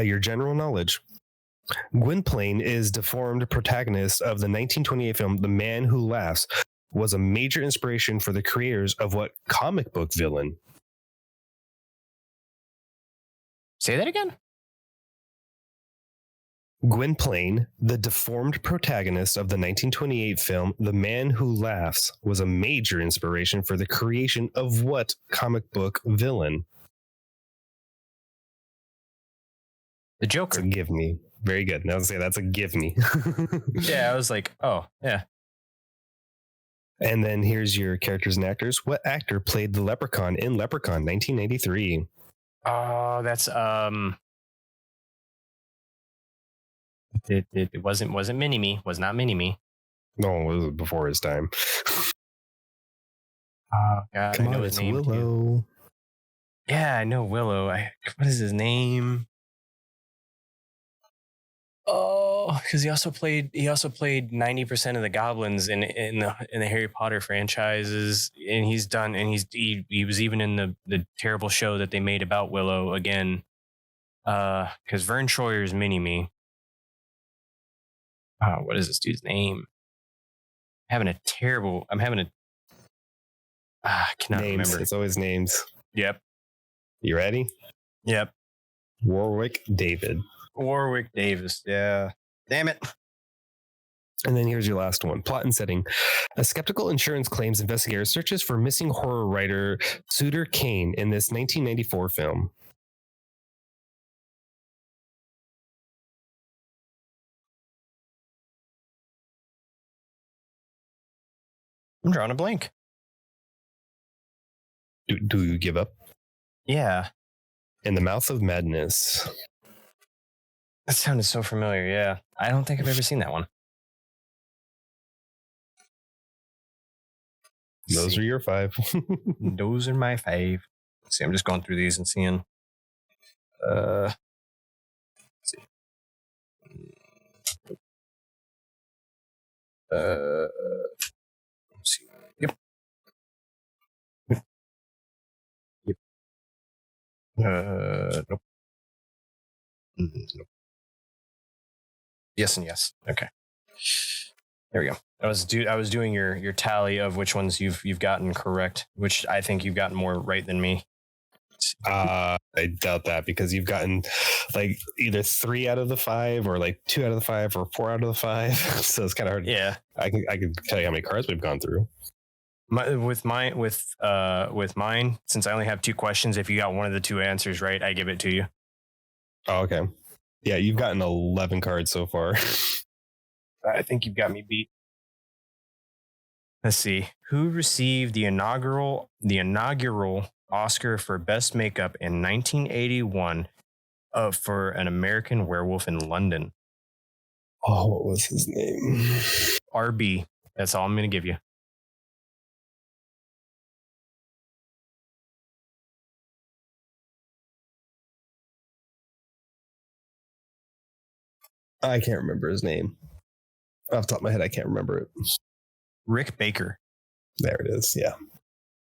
Your general knowledge. Gwynplaine is deformed protagonist of the 1928 film The Man Who Laughs, was a major inspiration for the creators of what comic book villain? Say that again? Gwynplaine, the deformed protagonist of the 1928 film The Man Who Laughs, was a major inspiration for the creation of what comic book villain? The Joker. That's a give me. Very good. I was going to say that's a give me. Yeah, I was like, oh, yeah. And then here's your characters and actors. What actor played the Leprechaun in Leprechaun 1993? Oh, that's It wasn't Mini-Me. Was not Mini-Me. No, it was before his time. Oh God, Come I know on, his it's name. Willow. Too. Yeah, I know Willow. What is his name? Oh, because he also played 90% of the goblins in the Harry Potter franchises, and he was even in the terrible show that they made about Willow again. Because Vern Troyer's Mini-Me. What is this dude's name? I'm having I cannot Names. remember. It's always names. Yep. You ready? Yep. Warwick Davis. Yeah. Damn it. And then here's your last one. Plot and setting. A skeptical insurance claims investigator searches for missing horror writer Suter Kane in this 1994 film. I'm drawing a blank. Do you give up? Yeah. In the Mouth of Madness. That sounded so familiar. Yeah. I don't think I've ever seen that one. Those are your 5. Those are my 5. Let's see, I'm just going through these and seeing. Let's see. Let's see. Yep. Nope. Nope. Yes and yes. Okay. There we go. I was doing your tally of which ones you've gotten correct, which I think you've gotten more right than me. I doubt that, because you've gotten like either 3 out of the 5 or like 2 out of the 5 or 4 out of the 5. So it's kind of hard. Yeah. I can tell you how many cards we've gone through. With mine, since I only have 2 questions, if you got one of the 2 answers right, I give it to you. Oh, okay. Yeah, you've gotten 11 cards so far. I think you've got me beat. Let's see. Who received the inaugural Oscar for Best Makeup in 1981 for An American Werewolf in London? Oh, what was his name? RB. That's all I'm going to give you. I can't remember his name. Off the top of my head, I can't remember it. Rick Baker. There it is. Yeah.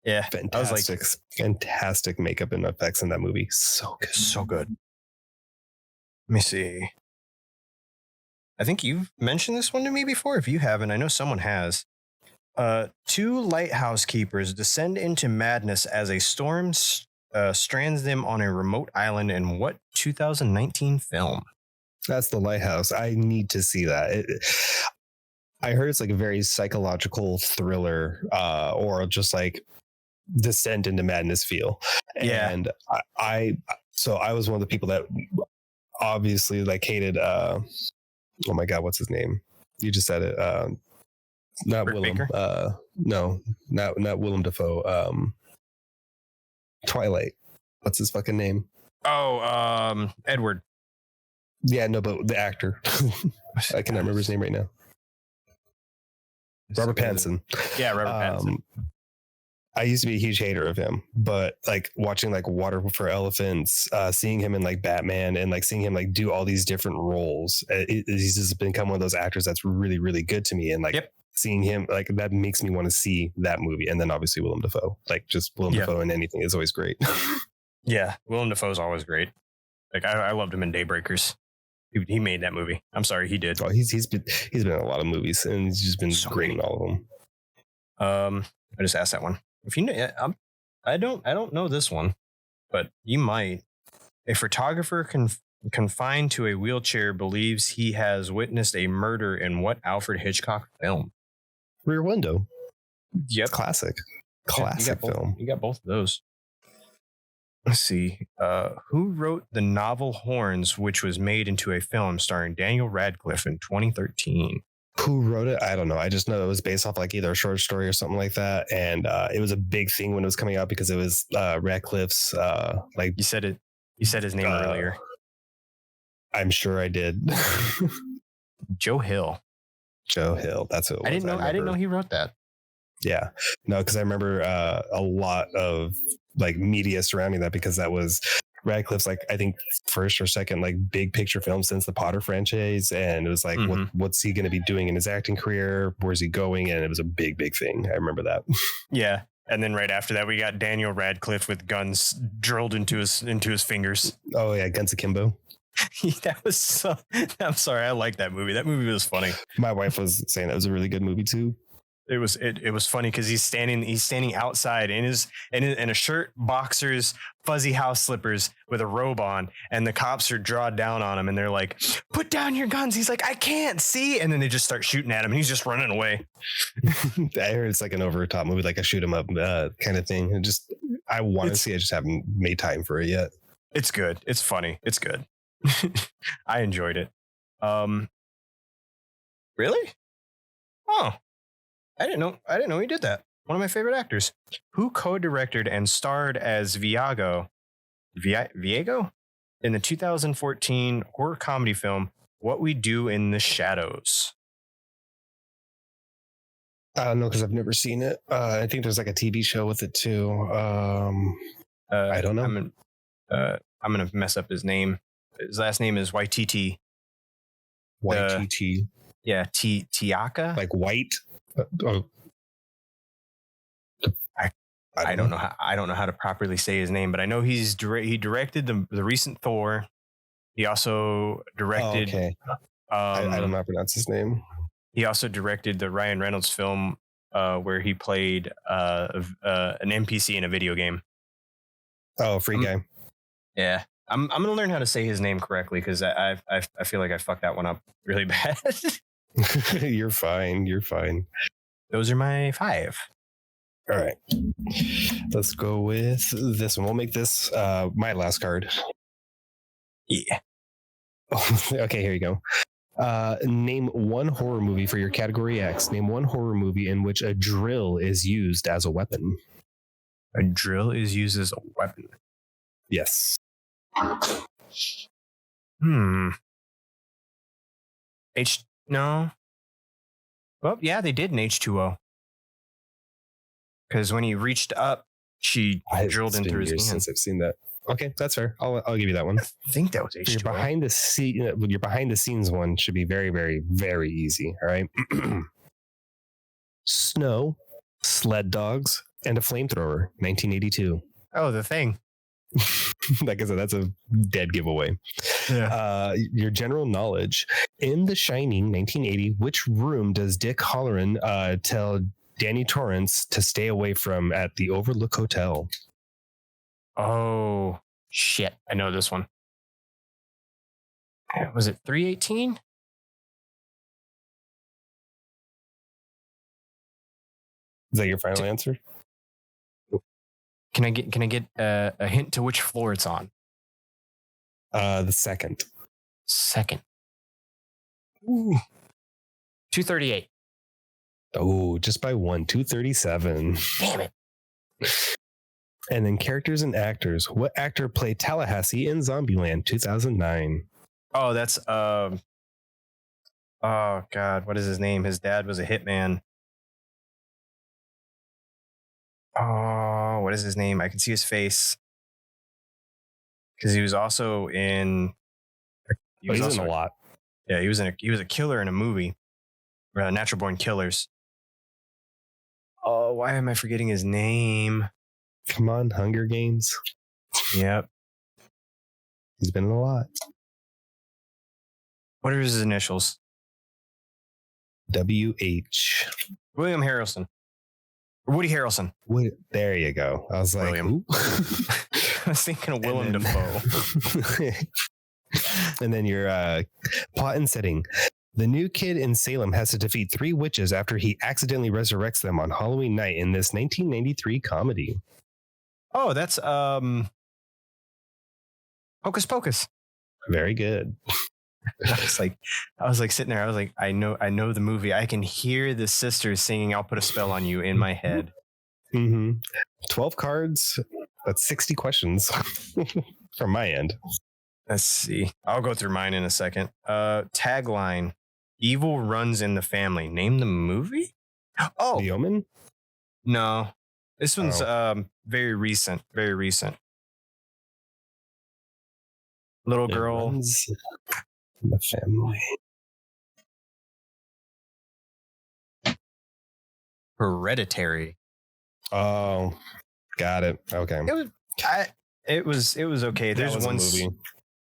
Yeah. Fantastic. Fantastic makeup and effects in that movie. So good. So good. Let me see. I think you've mentioned this one to me before. If you haven't, I know someone has. 2 lighthouse keepers descend into madness as a storm strands them on a remote island in what 2019 film? That's The Lighthouse. I need to see that. I heard it's like a very psychological thriller, or just like descent into madness feel. Yeah. And I was one of the people that obviously like hated. Oh my God, what's his name? You just said it. Not Rick Willem. Baker? No, not Willem Dafoe. Twilight. What's his fucking name? Oh, Edward. Yeah, no, but the actor. I cannot remember his name right now. Robert Pattinson. Yeah, Robert Pattinson. I used to be a huge hater of him, but like watching like Water for Elephants, seeing him in like Batman, and like seeing him like do all these different roles, he's just become one of those actors that's really, really good to me. And like seeing him, like that makes me want to see that movie. And then obviously Willem Dafoe, like just Willem Dafoe in anything is always great. Yeah, Willem Dafoe's always great. Like I loved him in Daybreakers. He made that movie. I'm sorry, he did. Oh, he's been in a lot of movies, and he's just been great in all of them. I just asked that one. If you know, I don't know this one, but you might. A photographer confined to a wheelchair believes he has witnessed a murder in what Alfred Hitchcock film? Rear Window. Yep, classic film. You got both of those. Let's see. Who wrote the novel Horns, which was made into a film starring Daniel Radcliffe in 2013? Who wrote it? I don't know. I just know it was based off like either a short story or something like that. And it was a big thing when it was coming out because it was Radcliffe's like you said it. You said his name earlier. I'm sure I did. Joe Hill. Joe Hill. That's who it was. I didn't know he wrote that. Yeah, no, because I remember a lot of like media surrounding that, because that was Radcliffe's, like, I think first or second like big picture film since the Potter franchise, and it was like, what's he going to be doing in his acting career? Where's he going? And it was a big thing. I remember that. Yeah, and then right after that, we got Daniel Radcliffe with guns drilled into his fingers. Oh yeah, Guns Akimbo. That was so. I'm sorry, I like that movie. That movie was funny. My wife was saying that was a really good movie too. It was funny because he's standing outside in a shirt, boxers, fuzzy house slippers with a robe on, and the cops are drawn down on him, and they're like, "Put down your guns." He's like, "I can't see," and then they just start shooting at him, and he's just running away. I heard it's like an over the top movie, like a shoot 'em up kind of thing. And just I want to see it, I just haven't made time for it yet. It's good. It's funny. It's good. I enjoyed it. Really? Oh. I didn't know he did that. One of my favorite actors. Who co-directed and starred as Viago in the 2014 horror comedy film What We Do in the Shadows? I don't know, because I've never seen it. I think there's like a TV show with it too. I don't know. I'm gonna mess up his name. His last name is YTT. YTT. Yeah, Tiaka. Like white. I don't know how to properly say his name, but I know he directed the recent Thor. He also directed. Oh, okay. I don't know how to pronounce his name. He also directed the Ryan Reynolds film where he played an NPC in a video game. Oh, Free Guy. Yeah, I'm gonna learn how to say his name correctly, because I feel like I fucked that one up really bad. You're fine. Those are my 5. All right. Let's go with this one. We'll make this my last card. Yeah. Okay, here you go. Name one horror movie for your category X. Name one horror movie in which a drill is used as a weapon. A drill is used as a weapon. Yes. No. Well, yeah, they did in H2O. Because when he reached up, she drilled into his hand. Since I've seen that. Okay, that's fair. I'll give you that one. I think that was H2O. Your behind the scenes one should be very, very, very easy. All right. Snow, sled dogs, and a flamethrower. 1982. Oh, The Thing. Like I said, that's a dead giveaway. Yeah. Your general knowledge. In The Shining, 1980, which room does Dick Hallorann tell Danny Torrance to stay away from at the Overlook Hotel? Oh, shit. I know this one. Was it 318? Is that your final answer? Can I get a hint to which floor it's on? The second. Ooh. 238. Oh, just by one. 237. Damn it. And then characters and actors. What actor played Tallahassee in Zombieland 2009? Oh, that's oh God, what is his name? His dad was a hitman. Oh, what is his name? I can see his face. Because he was also in. He's in a lot. Yeah, he was a killer in a movie, Natural Born Killers. Oh, why am I forgetting his name? Come on, Hunger Games. Yep, he's been in a lot. What are his initials? WH. William Harrelson. Woody Harrelson. There you go. I was like, William. I was thinking of Willem Dafoe. And then your plot and setting. The new kid in Salem has to defeat 3 witches after he accidentally resurrects them on Halloween night in this 1993 comedy. Oh, that's Hocus Pocus. Very good. I was like sitting there. I was like, I know the movie. I can hear the sisters singing "I'll Put a Spell on You" in my head. 12 cards. That's 60 questions from my end. Let's see. I'll go through mine in a second. Tagline: Evil runs in the family. Name the movie. Oh, The Omen. No, this one's Oh. very recent. Very recent. Little It girl. runs in the family. Hereditary. Oh, got it. Okay. It was okay. That There's was a one movie.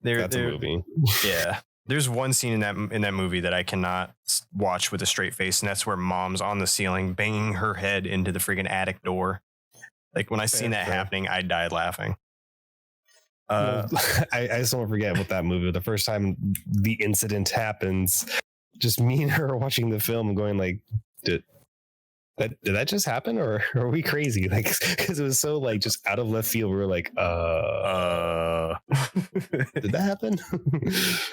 That's a movie. Yeah. There's one scene in that movie that I cannot watch with a straight face, and that's where mom's on the ceiling banging her head into the freaking attic door. Like when I seen that happening, I died laughing. I just don't forget with that movie. The first time the incident happens, just me and her watching the film and going like, did that just happen, or are we crazy? Like, because it was so like just out of left field. We were like, did that happen?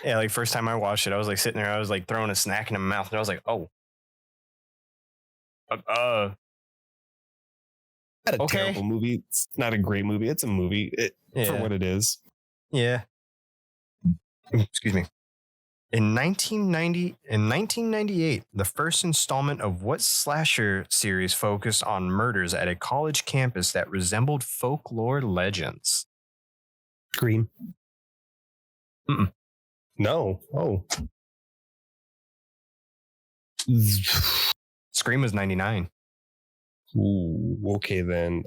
Yeah, like first time I watched it, I was like sitting there, I was like throwing a snack in my mouth, and I was like, oh, not a okay. terrible movie. It's not a great movie. It's a movie for what it is. Yeah. Excuse me. In 1998, the first installment of what slasher series focused on murders at a college campus that resembled folklore legends? Scream. Mm-mm. No. Oh. Scream was 99. Ooh, okay then.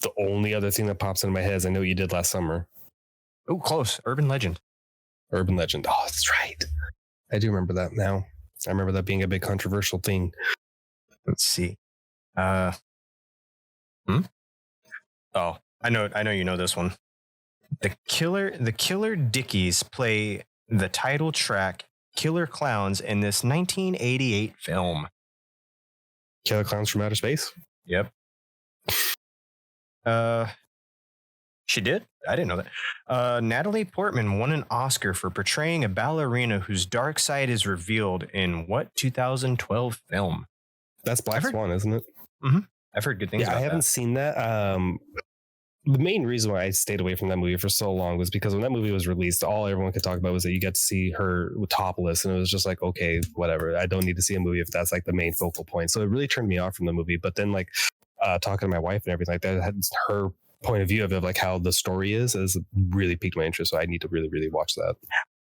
The only other thing that pops into my head is I know what you did last summer. Oh, close. Urban Legend. Urban Legend. Oh, that's right. I do remember that now. I remember that being a big controversial thing. Let's see. Oh, I know you know this one. The Killer Dickies play the title track Killer Clowns in this 1988 film. Killer Clowns from Outer Space? Yep. She did? I didn't know that. Natalie Portman won an Oscar for portraying a ballerina whose dark side is revealed in what 2012 film? That's Black Swan, isn't it? Mm-hmm. I've heard good things about that. I haven't seen that. The main reason why I stayed away from that movie for so long was because when that movie was released, all everyone could talk about was that you get to see her topless, and it was just like, okay, whatever. I don't need to see a movie if that's like the main focal point. So it really turned me off from the movie. But then like talking to my wife and everything like that, had her point of view of it, like how the story is really piqued my interest. So I need to really, really watch that.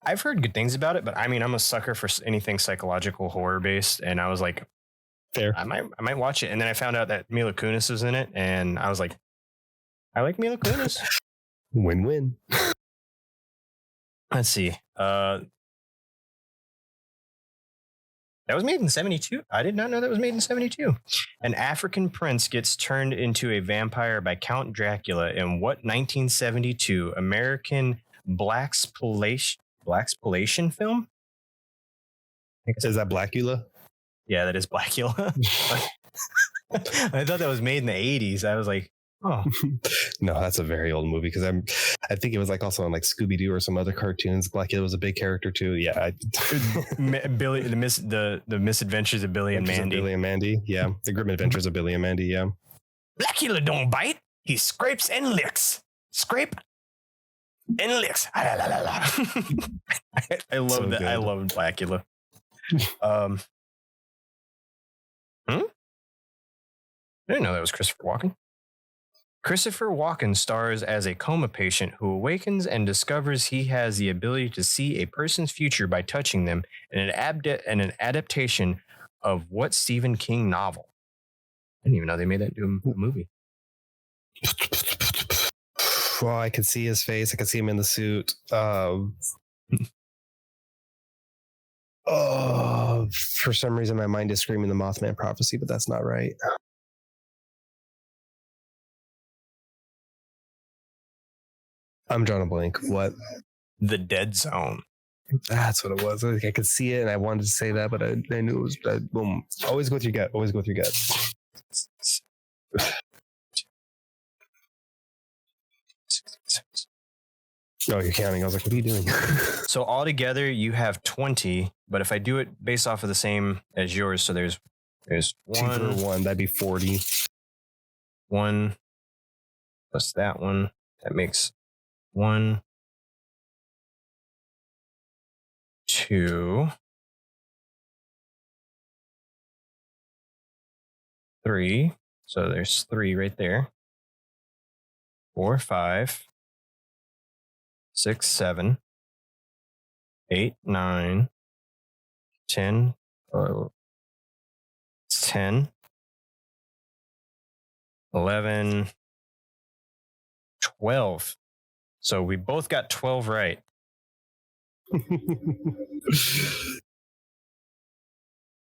I've heard good things about it, but I mean, I'm a sucker for anything psychological horror based, and I was like, fair. I might watch it, and then I found out that Mila Kunis was in it, and I was like, I like Mila Kunis. Win-win. Let's see. That was made in 72. I did not know that was made in 72. An African prince gets turned into a vampire by Count Dracula in what 1972 American blaxploitation film? Is that Blackula? Yeah, that is Blackula. I thought that was made in the 80s. I was like, oh. No, that's a very old movie because I think it was like also on like Scooby-Doo or some other cartoons. Blackula was a big character too. Yeah. Billy, the misadventures of Billy and Mandy. Billy and Mandy. Yeah. The Grim Adventures of Billy and Mandy. Yeah. Blackula don't bite. He scrapes and licks. Scrape and licks. I love So that. good. I love Blackula. I didn't know that was Christopher Walken. Christopher Walken stars as a coma patient who awakens and discovers he has the ability to see a person's future by touching them in an adaptation of what Stephen King novel? I didn't even know they made that into a movie. Well, I could see his face. I could see him in the suit. For some reason, my mind is screaming the Mothman Prophecy, but that's not right. I'm drawing a blank. What? The Dead Zone. That's what it was. I could see it, and I wanted to say that, but I knew it was. Boom. Always go with your gut. Always go with your gut. Oh, you're counting. I was like, what are you doing? So altogether, you have 20, but if I do it based off of the same as yours, so there's Two for one. That'd be 40. 1 plus that one. That makes 1, 2, 3. So there's 3 right there. 4, 5, 6, 7, 8, 9, 10, 10, 11, 12. So we both got 12 right.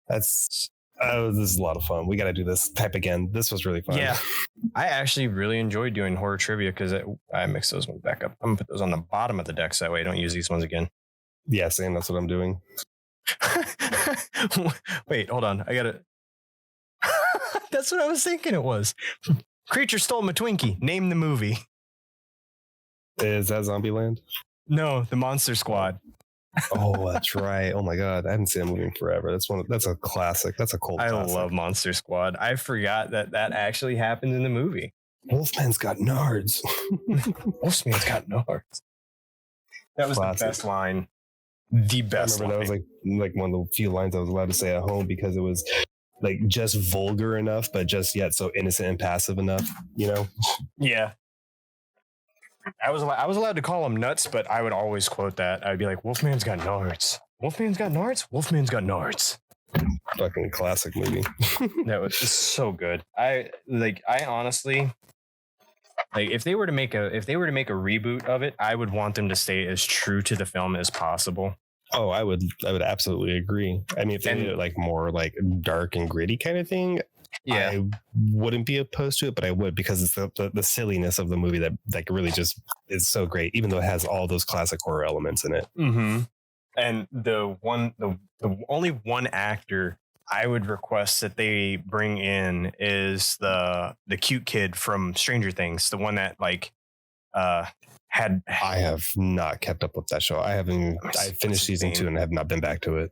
This is a lot of fun. We got to do this type again. This was really fun. Yeah. I actually really enjoyed doing horror trivia because I mixed those ones back up. I'm going to put those on the bottom of the deck so that way I don't use these ones again. Yeah, same. That's what I'm doing. Wait, hold on. I got to. That's what I was thinking it was. Creature stole my Twinkie. Name the movie. Is that Zombieland? No, The Monster Squad. Oh, that's right. Oh my God. I haven't seen that movie in forever. That's a classic. That's a cold classic. I love Monster Squad. I forgot that actually happens in the movie. Wolfman's got nards. Wolfman's got nards. That was classic. The best line. The best line. That was like one of the few lines I was allowed to say at home because it was like just vulgar enough, but just yet so innocent and passive enough, you know? Yeah. I was allowed to call him nuts, but I would always quote that. I'd be like, Wolfman's got nards. Wolfman's got nards? Wolfman's got nards. Fucking classic movie. That was so good. I honestly, like, if they were to make a reboot of it, I would want them to stay as true to the film as possible. Oh, I would absolutely agree. I mean, if they did it like more like dark and gritty kind of thing, yeah, I wouldn't be opposed to it, but I would because it's the silliness of the movie that like really just is so great, even though it has all those classic horror elements in it. Mm-hmm. And the only one actor I would request that they bring in is the cute kid from Stranger Things, the one that like had. I have not kept up with that show. I finished season 2 and have not been back to it.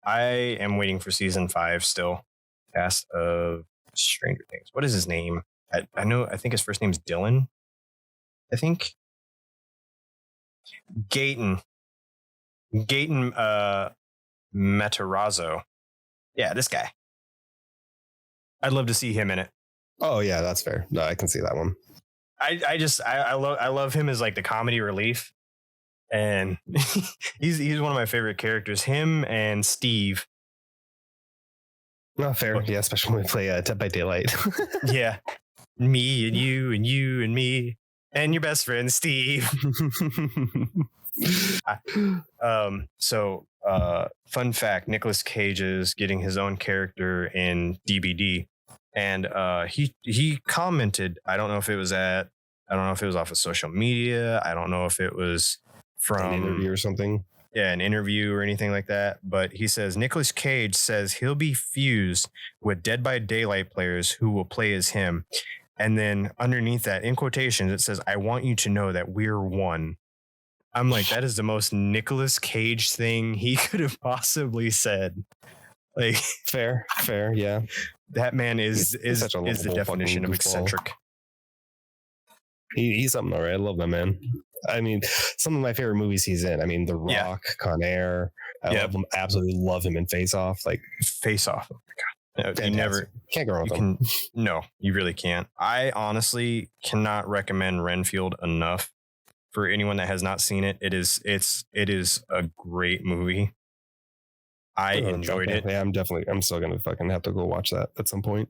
I am waiting for season 5 still. Cast of Stranger Things. What is his name? I think his first name is Dylan. I think Gaten Matarazzo. Yeah, this guy. I'd love to see him in it. Oh yeah, that's fair. No, I can see that one. I love him as like the comedy relief, and he's one of my favorite characters. Him and Steve. Not fair. Yeah, especially when we play Dead by Daylight. Yeah. Me and you and you and me and your best friend, Steve. Fun fact, Nicolas Cage is getting his own character in DBD. And he commented, I don't know if it was off of social media. I don't know if it was from an interview or something. Yeah, an interview or anything like that. But he says Nicolas Cage says he'll be fused with Dead by Daylight players who will play as him. And then underneath that, in quotations, it says, I want you to know that we're one. I'm like, that is the most Nicolas Cage thing he could have possibly said. Like, fair, yeah. That man is the definition of eccentric. He's something, all right. I love that man. I mean, some of my favorite movies he's in. I mean, The Rock, Con Air. Absolutely love him in Face Off. Like Face Off. Oh my God. You never can't go wrong with him. No, you really can't. I honestly cannot recommend Renfield enough for anyone that has not seen it. It is a great movie. I enjoyed it. Yeah, I'm still gonna fucking have to go watch that at some point.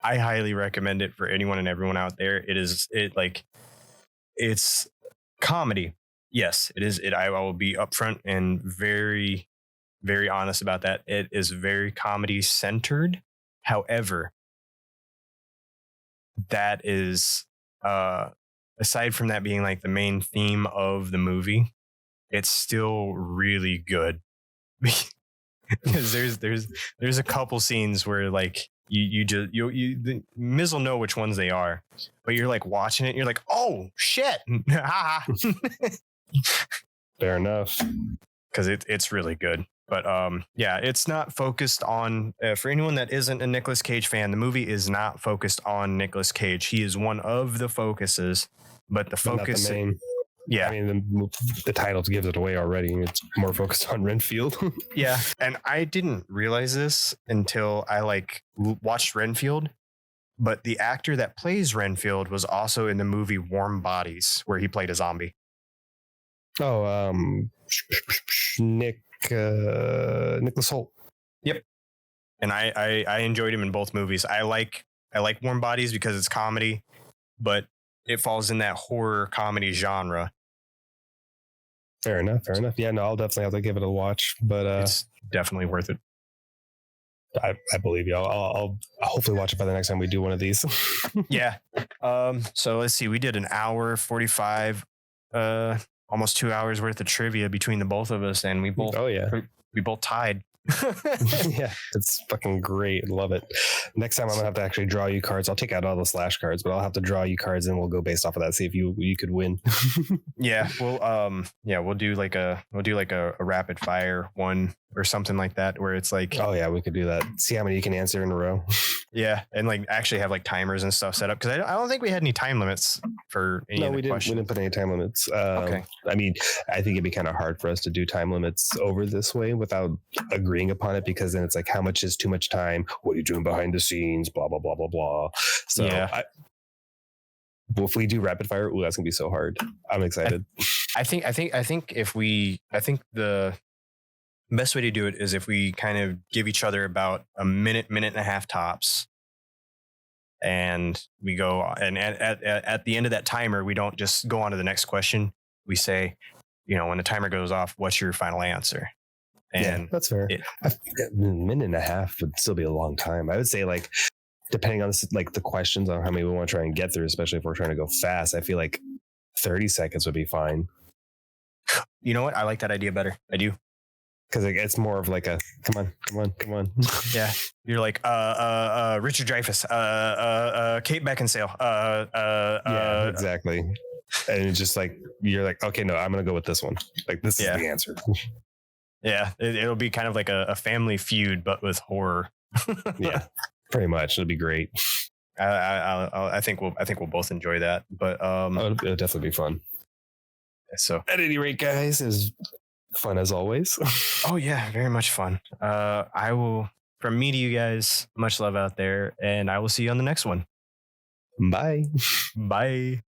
I highly recommend it for anyone and everyone out there. It's comedy. Yes, it is. I will be upfront and very, very honest about that. It is very comedy centered. However, that is aside from that being like the main theme of the movie, it's still really good. Because there's a couple scenes where like Miz will know which ones they are, but you're like watching it and you're like, oh shit. Fair enough. Because it's really good. But yeah, it's not focused on for anyone that isn't a Nicolas Cage fan, the movie is not focused on Nicolas Cage. He is one of the focuses, but the focus, not the main. Yeah, I mean the title gives it away already. It's more focused on Renfield. Yeah, and I didn't realize this until I like watched Renfield. but the actor that plays Renfield was also in the movie Warm Bodies, where he played a zombie. Oh, Nicholas Hoult. Yep. And I enjoyed him in both movies. I like Warm Bodies because it's comedy, but it falls in that horror comedy genre. Fair enough. Yeah, no, I'll definitely have to give it a watch, but it's definitely worth it. I believe you. I'll hopefully watch it by the next time we do one of these. Yeah. So let's see. We did an hour 45, almost 2 hours worth of trivia between the both of us, and we both tied. Yeah, it's fucking great. Love it. Next time I'm gonna have to actually draw you cards. I'll take out all the slash cards, but I'll have to draw you cards and we'll go based off of that. See if you could win. Yeah, we'll do like a rapid fire one or something like that where it's like, oh yeah, we could do that. See how many you can answer in a row. Yeah, and like actually have like timers and stuff set up, because I don't think we had any time limits for any of the questions. We didn't put any time limits. Okay. I mean, I think it'd be kind of hard for us to do time limits over this way without agreeing upon it, because then it's like, how much is too much time? What are you doing behind the scenes? Blah blah blah blah blah. So yeah. If we do rapid fire, that's gonna be so hard. I'm excited. I think the best way to do it is if we kind of give each other about a minute and a half tops, and we go, and at the end of that timer, we don't just go on to the next question. We say, when the timer goes off, what's your final answer? And yeah, that's fair. A minute and a half would still be a long time. I would say, like, depending on like the questions on how many we want to try and get through, especially if we're trying to go fast, I feel like 30 seconds would be fine. You know what? I like that idea better. I do. Because it's more of like a come on. Yeah, you're like Richard Dreyfuss, Kate Beckinsale. Yeah, exactly. And it's just like you're like, okay, no, I'm gonna go with this one. Like this is the answer. Yeah, it'll be kind of like a Family Feud, but with horror. Yeah, pretty much. It'll be great. I think we'll both enjoy that. But it'll definitely be fun. So at any rate, guys, is fun as always. Oh yeah, very much fun. I will, from me to you guys, much love out there, and I will see you on the next one. Bye. Bye.